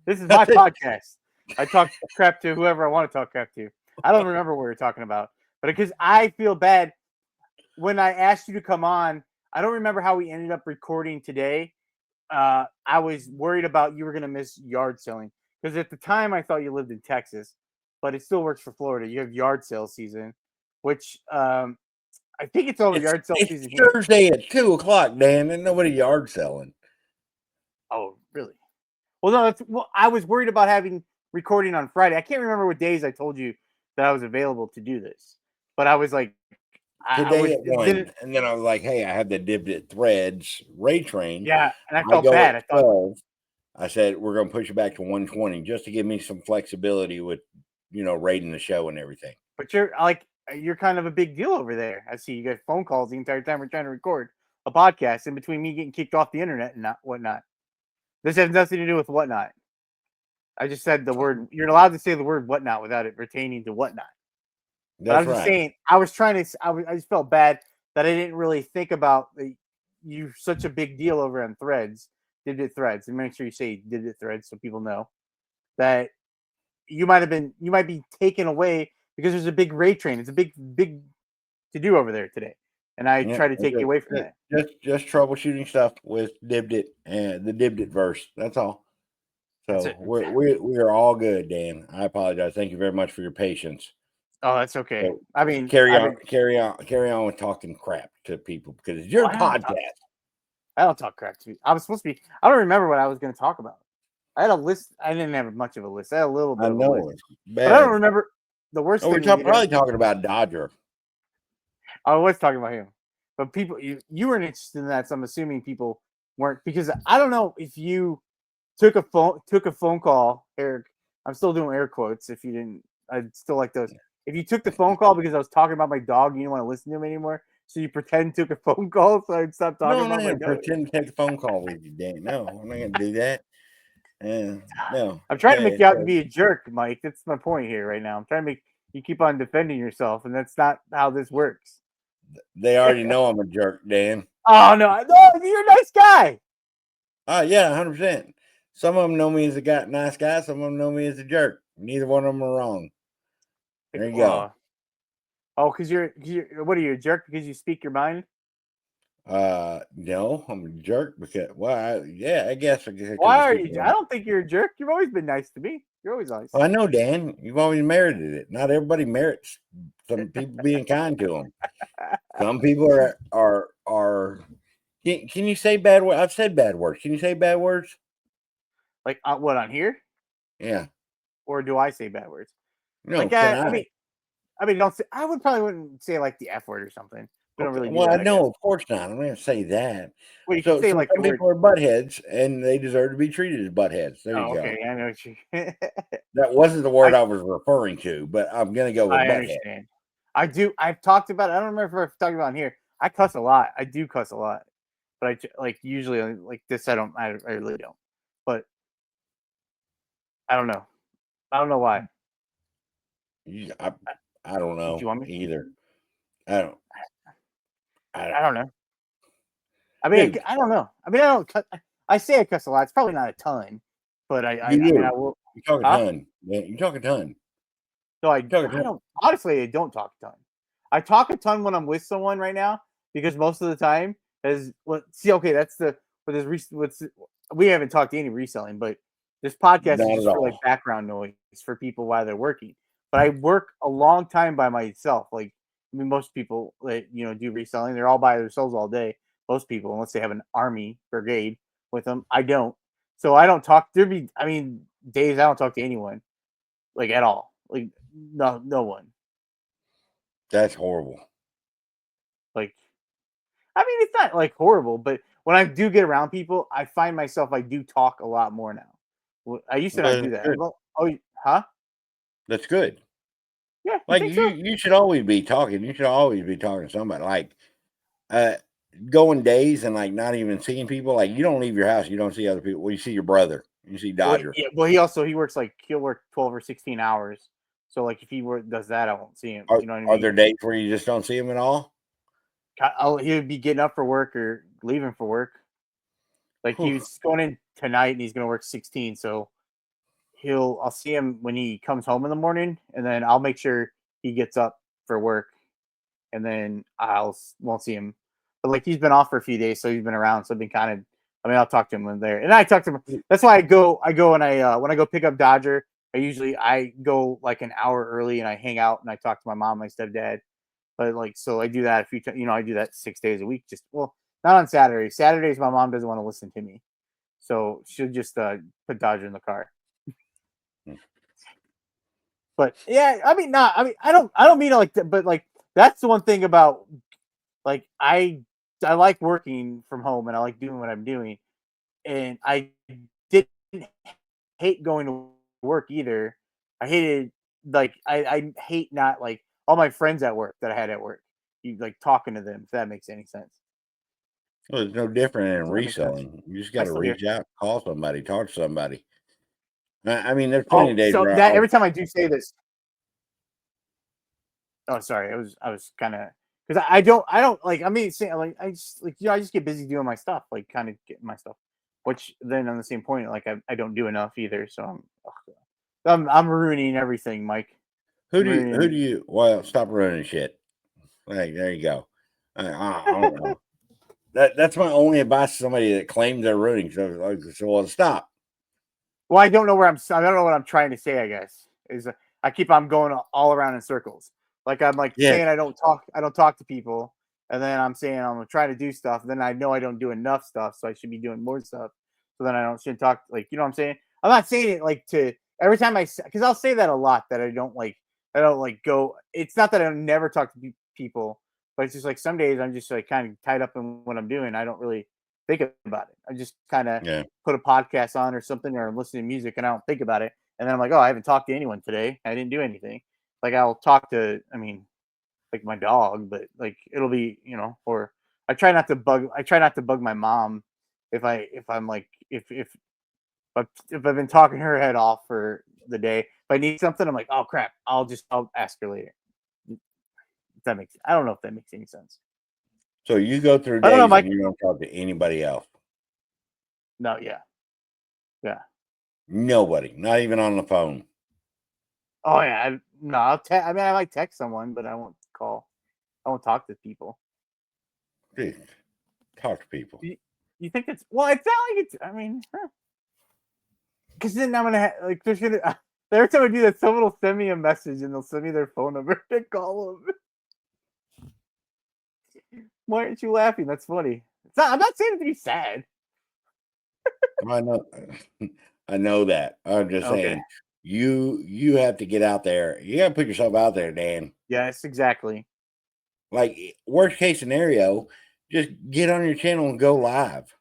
This is my podcast. I talk crap to whoever I want to talk crap to. I don't remember what we were talking about. But because I feel bad when I asked you to come on, I don't remember how we ended up recording today. I was worried about you were going to miss yard selling. Because at the time, I thought you lived in Texas, but it still works for Florida. You have yard sale season, which I think it's over yard sale season here. Thursday at 2:00, Dan, and nobody yard selling. Oh, really? Well, no. I was worried about having recording on Friday. I can't remember what days I told you that I was available to do this, but I was like, today at 1, and then I was like, hey, I have the Dibdit Threads Ray Train. Yeah, and I felt bad. I said we're going to push it back to 1:20 just to give me some flexibility with, rating the show and everything. But you're kind of a big deal over there. I see you get phone calls the entire time we're trying to record a podcast in between me getting kicked off the internet and whatnot. This has nothing to do with whatnot. I just said the word. You're allowed to say the word whatnot without it pertaining to whatnot. But I was just saying. I just felt bad that I didn't really think about you such a big deal over on Threads. Did Threads, and make sure you say did it Threads so people know that you might be taken away because there's a big Ray Train. It's a big to do over there today, and I try to take you away from that. Just troubleshooting stuff with Dibdit and the Dibdit verse. That's all. So we are all good, Dan. I apologize. Thank you very much for your patience. Oh, that's okay. So, I mean, carry on with talking crap to people because it's your podcast. I don't talk crap to you. I was supposed to be. I don't remember what I was going to talk about. I had a list. I didn't have much of a list. I had a little bit of a list. But I don't remember the worst thing. We're probably talking about Dodger. I was talking about him. But people, you weren't interested in that, so I'm assuming people weren't. Because I don't know if you took a phone call, Eric. I'm still doing air quotes. If you didn't, I'd still like those. If you took the phone call because I was talking about my dog and you didn't want to listen to him anymore, so you pretend took a phone call so I'd stop talking about my dog. Pretend to take a phone call with you, Dan. No, I'm not going to do that. No. I'm trying to make you out to be a jerk, Mike. That's my point here right now. I'm trying to make you keep on defending yourself, and that's not how this works. They already know I'm a jerk, Dan. Oh, no, you're a nice guy. Yeah, 100%. Some of them know me as a nice guy. Some of them know me as a jerk. Neither one of them are wrong. There you go. Oh, because you're what are you, a jerk because you speak your mind? No, I'm a jerk because I guess because Why I are speak you? my I mind. don't think you're a jerk. You've always been nice to me. You're always nice. Well, I know, Dan. You've always merited it. Not everybody merits some people being kind to them. Some people are. Can you say bad words? I've said bad words. Can you say bad words? Like what, on here, Yeah. or do I say bad words? No. Like Can I I? mean, don't say. I would probably wouldn't say like the F word or something. We don't Okay. really do Well, that, I no, guess. of course not. I'm not going to say that. Well, you could So say like the some word. people are buttheads, and they deserve to be treated as buttheads. There you Oh, go. okay. I know what you. That wasn't the word I was referring to, but I'm going to go with I butthead. understand. I do. I've talked about it. I don't remember if I've talked about it on here. I cuss a lot. I do cuss a lot, but like usually like this. I don't. I really don't. But I don't know. I don't know why. I, I don't Do know you want me? either. I don't. I, I don't know. I mean, dude, I don't know. I mean, I don't. I say I cuss a lot. It's probably not a ton, but you I mean, I do. will. You talk a Huh? ton. Yeah, you talk a ton. No, You talk a I ton. don't. Honestly, I don't talk a ton. I talk a ton when I'm with someone right now because most of the time is what. See, okay, that's the what is what's we haven't talked any reselling, but this podcast is Not at just for like all. background noise for people while they're working. But I work a long time by myself. Like, I mean, most people that do reselling, they're all by themselves all day. Most people, unless they have an army brigade with them, I don't. So I don't talk. I mean, days I don't talk to anyone like at all. Like no one. That's horrible. Like, I mean, it's not like horrible, but when I do get around people, I find myself I do talk a lot more now. I used to not Well, do that's that. good. Huh? That's good. Yeah, you Like think so? you should always be talking. You should always be talking to somebody. Like uh going days and like not even seeing people. Like you don't leave your house, you don't see other people. Well, you see your brother, you see Well, Dodger. yeah. Well, he works like he'll work 12 or 16 hours. So like if does that, I won't see him. Are You know what I are mean? there days where you just don't see him at all? He would be getting up for work or leaving for work. Like Whew. he's going in tonight and he's going to work 16. So I'll see him when he comes home in the morning, and then I'll make sure he gets up for work, and then won't see him. But like he's been off for a few days, so he's been around. So I've been kind of. I mean, I'll talk to him when there, and I talk to him. That's why I go and when I go pick up Dodger, I go like an hour early and I hang out and I talk to my mom, my stepdad. But like so I do that a few times. I do that 6 days a week. Just not on Saturdays. Saturdays my mom doesn't want to listen to me, so she'll just put Dodger in the car. But yeah, I mean, not. I mean, I don't mean it like that. But like, that's the one thing about like I like working from home and I like doing what I'm doing, and I didn't hate going to work either. I hated I hate not like all my friends at work that I had at work. You like talking to them, if that makes any sense. Well, it's no different in Does that make sense? reselling. You just Am I got to still here? reach out, call somebody, talk to somebody. I mean, there's plenty of Oh, days so where that every time I do say this, oh, sorry. I was kind of because I don't like. I mean, say, like I just like I just get busy doing my stuff, like kind of getting my stuff. Which then on the same point, like I don't do enough either. So I'm ruining everything, Mike. I'm who ruining. do you? Well, stop running shit. Like there you go. I don't know. That's my only advice to somebody that claims they're ruining. So well, stop. Well, I don't know where I don't know what I'm trying to say. I guess is I keep on going all around in circles. Like I'm like Yes. saying I don't talk to people, and then I'm saying I'm trying to do stuff. Then I know I don't do enough stuff, so I should be doing more stuff. So then shouldn't talk. Like you know what I'm saying? I'm not saying it like to every time because I'll say that a lot that I don't like. I don't like go. It's not that I never talk to people, but it's just like some days I'm just like kind of tied up in what I'm doing. I don't really think about it. I just kind of Yeah. put a podcast on or something or listen to music and I don't think about it. And then I'm like, oh, I haven't talked to anyone today. I didn't do anything. Like I'll talk to, I mean, like my dog, but like it'll be, or I try not to bug my mom if I'm like, if I've been talking her head off for the day, if I need something, I'm like, oh crap, I'll ask her later. I don't know if that makes any sense. So you go through I don't know, days and Mike. you don't talk to anybody else. No, yeah. Yeah. Nobody, not even on the phone. Oh yeah. No, I mean, I might text someone, but I won't call. I won't talk to people. Dude, talk to people. You think it's well? It's not like it's. I mean, because then I'm gonna like there's gonna every time I do that, someone will send me a message and they'll send me their phone number to call them. Why aren't you laughing? That's funny. It's not. I'm not saying it to be sad. I know, I know that. I'm just Okay. saying, you have to get out there. You got to put yourself out there, Dan. Yes, exactly. Like worst case scenario, just get on your channel and go live.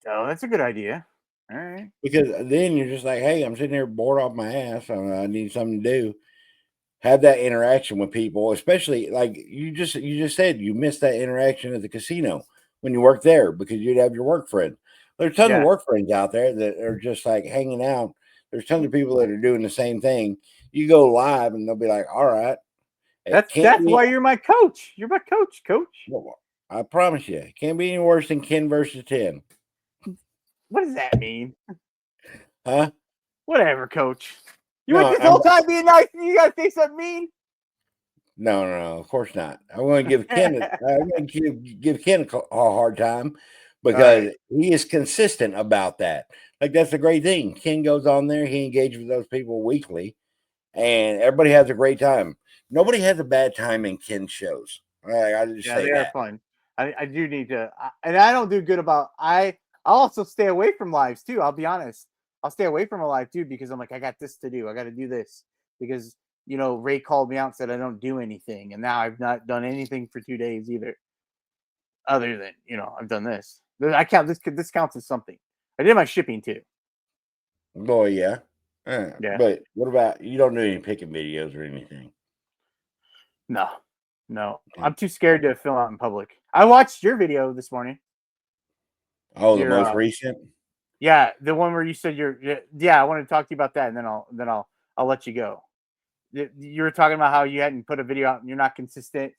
Oh, that's a good idea. All right. Because then you're just like, hey, I'm sitting here bored off my ass. I need something to do. Have that interaction with people, especially like you just said you missed that interaction at the casino when you worked there because you'd have your work friend. There's tons of Yeah. work friends out there that are just like hanging out. There's tons of people that are doing the same thing. You go live and they'll be like, all right, it can't That's be. why you're my coach. You're my coach, coach. I promise you, it can't be any worse than 10 versus 10. What does that mean? Huh? Whatever, coach. You No, went this whole time being nice and you gotta say something mean? no, of course not. I'm going to give Ken I'm going to give Ken a hard time because he is consistent about that. Like that's a great thing. Ken goes on there, he engages with those people weekly, and everybody has a great time. Nobody has a bad time in Ken's shows. I just Yeah, say they are that. fun. I do need to, and I don't do good about. I'll also stay away from lives too. I'll be honest. I'll stay away from a live too because I'm like, I got this to do. I got to do this because Ray called me out and said I don't do anything, and now I've not done anything for 2 days either. Other than I've done this. I count this. This counts as something. I did my shipping too. Boy, yeah. Yeah. But what about you don't do any picking videos or anything? No. Okay. I'm too scared to film out in public. I watched your video this morning. Oh, the Your most recent? Yeah, the one where you said I wanted to talk to you about that, and then I'll let you go. You were talking about how you hadn't put a video out and you're not consistent.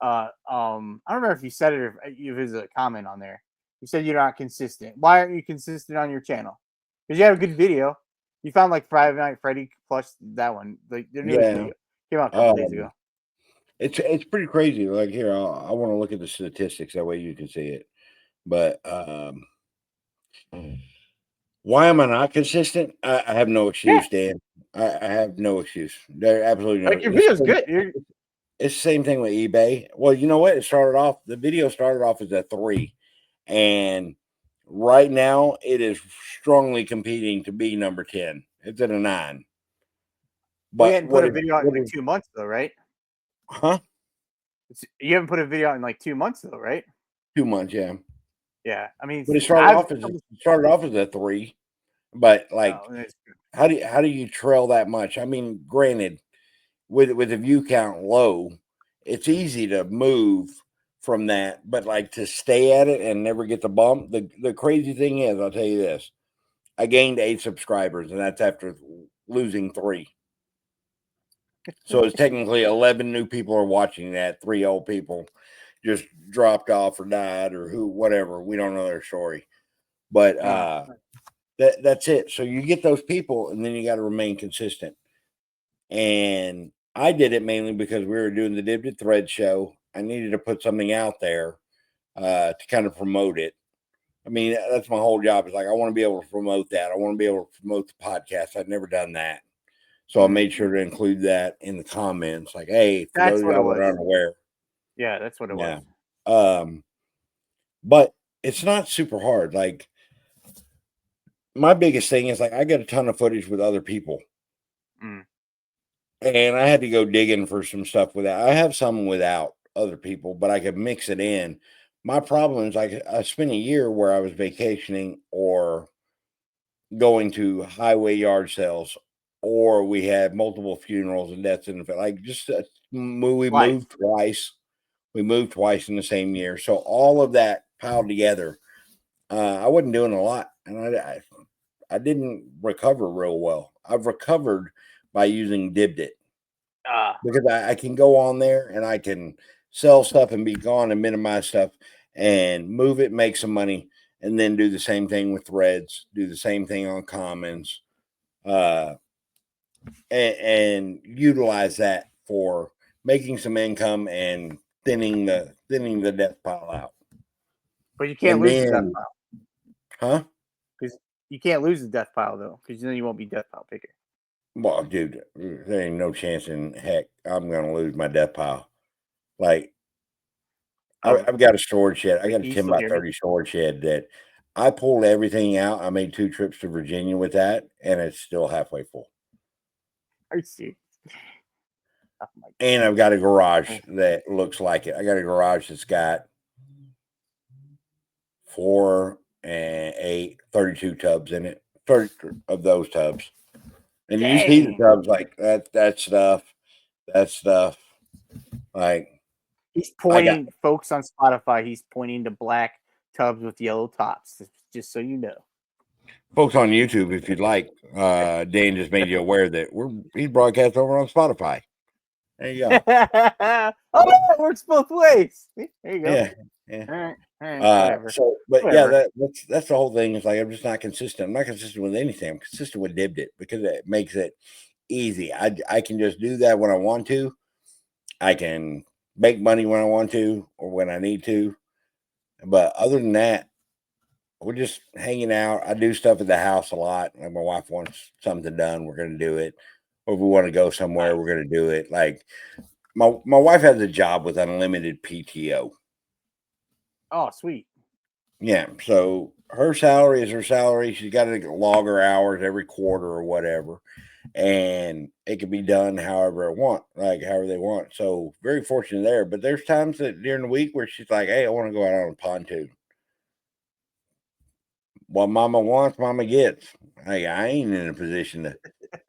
I don't remember if you said it or if it was a comment on there. You said you're not consistent. Why aren't you consistent on your channel? Because you have a good video. You found like Friday Night Freddy plus that one, like the newest Yeah. video came out a couple days ago. It's pretty crazy. Like here, I want to look at the statistics. That way you can see it. But why am I not consistent? I have no Yeah, excuse, Dan. I have no excuse. There absolutely no. like your video's good. You're, It's the same thing with eBay. Well, you know what? The video started off as a 3, and right now it is strongly competing to be number 10. It's at a 9. we But hadn't put a video out in like 2 months though, right? huh? You haven't put a video out in like 2 months though, right? 2 months, yeah. Yeah, I mean, But it I've started off as a 3. But like, oh, how do you trail that much? I mean, granted, with the view count low, it's easy to move from that, but like to stay at it and never get the bump. The crazy thing is, I'll tell you this: I gained 8 subscribers, and that's after losing 3. So it's technically 11 new people are watching that. 3 old people just dropped off or died or whatever. We don't know their story, but that's it. So you get those people, and then you got to remain consistent. And I did it mainly because we were doing the Dib to Thread show. I needed to put something out there to kind of promote it. I mean, that's my whole job. Is like I want to be able to promote that. I want to be able to promote the podcast. I've never done that, so I made sure to include that in the comments. Like, hey, for that's those of what it y'all that was. aren't aware, Yeah, that's what it was. But it's not super hard. Like my biggest thing is like I get a ton of footage with other people. Mm. And I had to go digging for some stuff without. I have some without other people, but I could mix it in. My problem is I spent a year where I was vacationing or going to highway yard sales, or we had multiple funerals and deaths in the like just we Life. moved twice. We moved twice in the same year, so all of that piled together. I wasn't doing a lot, and I didn't recover real well. I've recovered by using Dibdit. Because I can go on there and I can sell stuff and be gone and minimize stuff and move it, make some money. and then do the same thing with threads, do the same thing on commons, and utilize that for making some income and thinning the death pile out. But you can't And lose the death then, pile. huh? Because you can't lose the death pile, though, because then you won't be death pile picker. Well, dude, there ain't no chance in heck I'm gonna lose my death pile. Like, I've got a storage shed. I got a You 10 still by hear me? 30 storage shed that I pulled everything out. I made 2 trips to Virginia with that, and it's still halfway full. I see. Oh my God. And I've got a garage that looks like it. I got a garage that's got 4 and 8, 32 tubs in it. 30 of those tubs. And you see the Dang. tubs like that stuff. Like, He's I got pointing, folks on Spotify, he's pointing to black tubs with yellow tops, just so you know. folks on YouTube, if you'd like, Dan just made you aware that he's broadcast over on Spotify. There you go. Oh, it works both ways. There you go. Yeah. All right, whatever. So, but Whatever. yeah, that's the whole thing. It's like I'm just not consistent. I'm not consistent with anything. I'm consistent with Dibbed It because it makes it easy. I can just do that when I want to. I can make money when I want to or when I need to. But other than that, we're just hanging out. I do stuff at the house a lot. Like my wife wants something done, we're gonna do it. Or if we want to go somewhere, we're gonna do it. Like my wife has a job with unlimited PTO. Oh, sweet. Yeah. So her salary is her salary. She's got to log her hours every quarter or whatever. And it can be done however however they want. So very fortunate there. But there's times that during the week where she's like, hey, I want to go out on a pontoon. What mama wants, mama gets. Hey, I ain't in a position to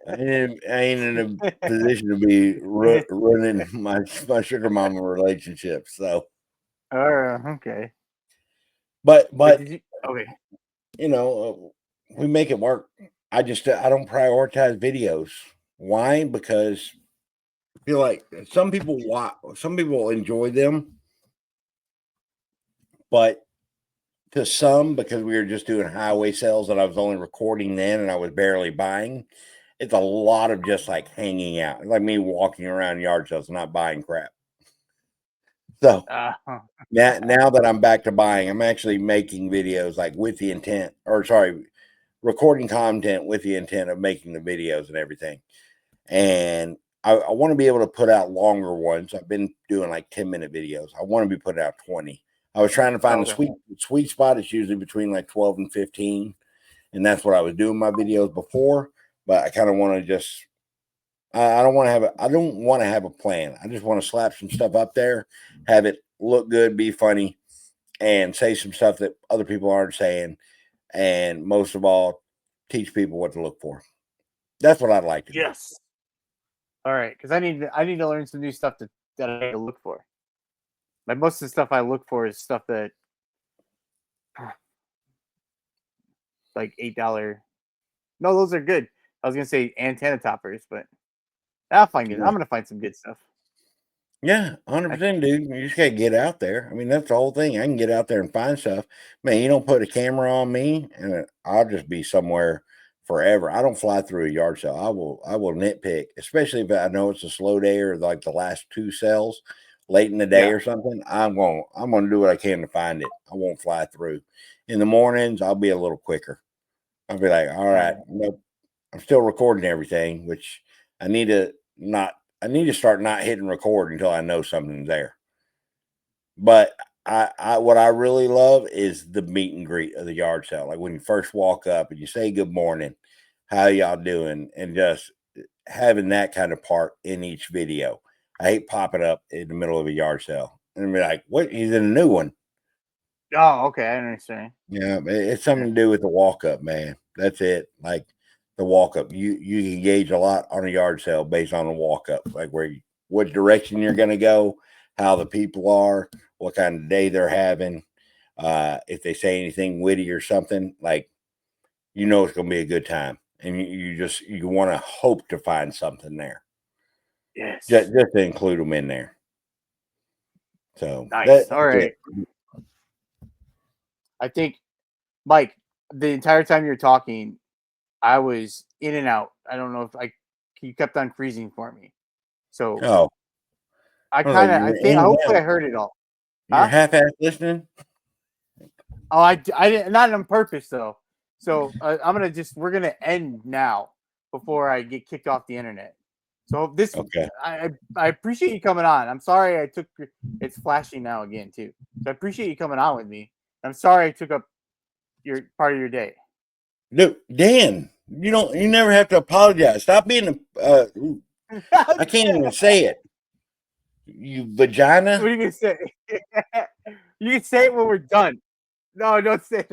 I ain't in a position to be running my sugar mama relationship. So Okay. but Did you? Okay. you know, we make it work. I don't prioritize videos. Why? Because I feel like some people enjoy them, but to some, because we were just doing highway sales and I was only recording then and I was barely buying, it's a lot of just like hanging out, like me walking around yard sales, not buying crap. So now that I'm back to buying, I'm actually making videos like with the intent, or sorry, recording content with the intent of making the videos and everything. And I want to be able to put out longer ones. I've been doing like 10-minute videos. I want to be putting out 20. I was trying to find the sweet spot. It's usually between like 12 and 15. And that's what I was doing my videos before. But I kind of want to just I don't want to have a plan. I just want to slap some stuff up there, have it look good, be funny, and say some stuff that other people aren't saying. And most of all, teach people what to look for. That's what I'd like to do. Yes. All right, because I need to learn some new stuff that I need to look for. Like most of the stuff I look for is stuff that like $8. No, those are good. I was gonna say antenna toppers, but I'll find it. I'm gonna find some good stuff. Yeah, 100%, dude. You just gotta get out there. I mean, that's the whole thing. I can get out there and find stuff. Man, you don't put a camera on me, and I'll just be somewhere forever. I don't fly through a yard sale. I will nitpick, especially if I know it's a slow day or like the last 2 sales late in the day or something. I'm gonna do what I can to find it. I won't fly through. In the mornings, I'll be a little quicker. I'll be like, all right, nope. I'm still recording everything, which I need to not. I need to start not hitting record until I know something's there. But what I really love is the meet and greet of the yard sale. Like when you first walk up and you say good morning, how y'all doing, and just having that kind of part in each video. I hate popping up in the middle of a yard sale and be like, "What? He's in a new one." Oh, okay, I understand. Yeah, it's something to do with the walk up, man. That's it. Like the walk up, you can gauge a lot on a yard sale based on the walk up, like what direction you're going to go, how the people are, what kind of day they're having. If they say anything witty or something, like it's going to be a good time, and you want to hope to find something there. Yes, just to include them in there. So nice. All right. it. I think Mike, the entire time you're talking, I was in and out. I don't know if you kept on freezing for me. So Oh, I oh, kind of, you I were think, in and hopefully I out. heard it all. You're Huh? half-ass listening. Oh, I didn't, not on purpose though. So we're gonna end now before I get kicked off the internet. So Okay. I appreciate you coming on. I'm sorry it's flashing now again too. So I appreciate you coming on with me. I'm sorry I took up your part of your day. Look, Dan, you never have to apologize. Stop being I can't even say it. You What vagina. are you gonna say? You can say it when we're done. No, don't say that.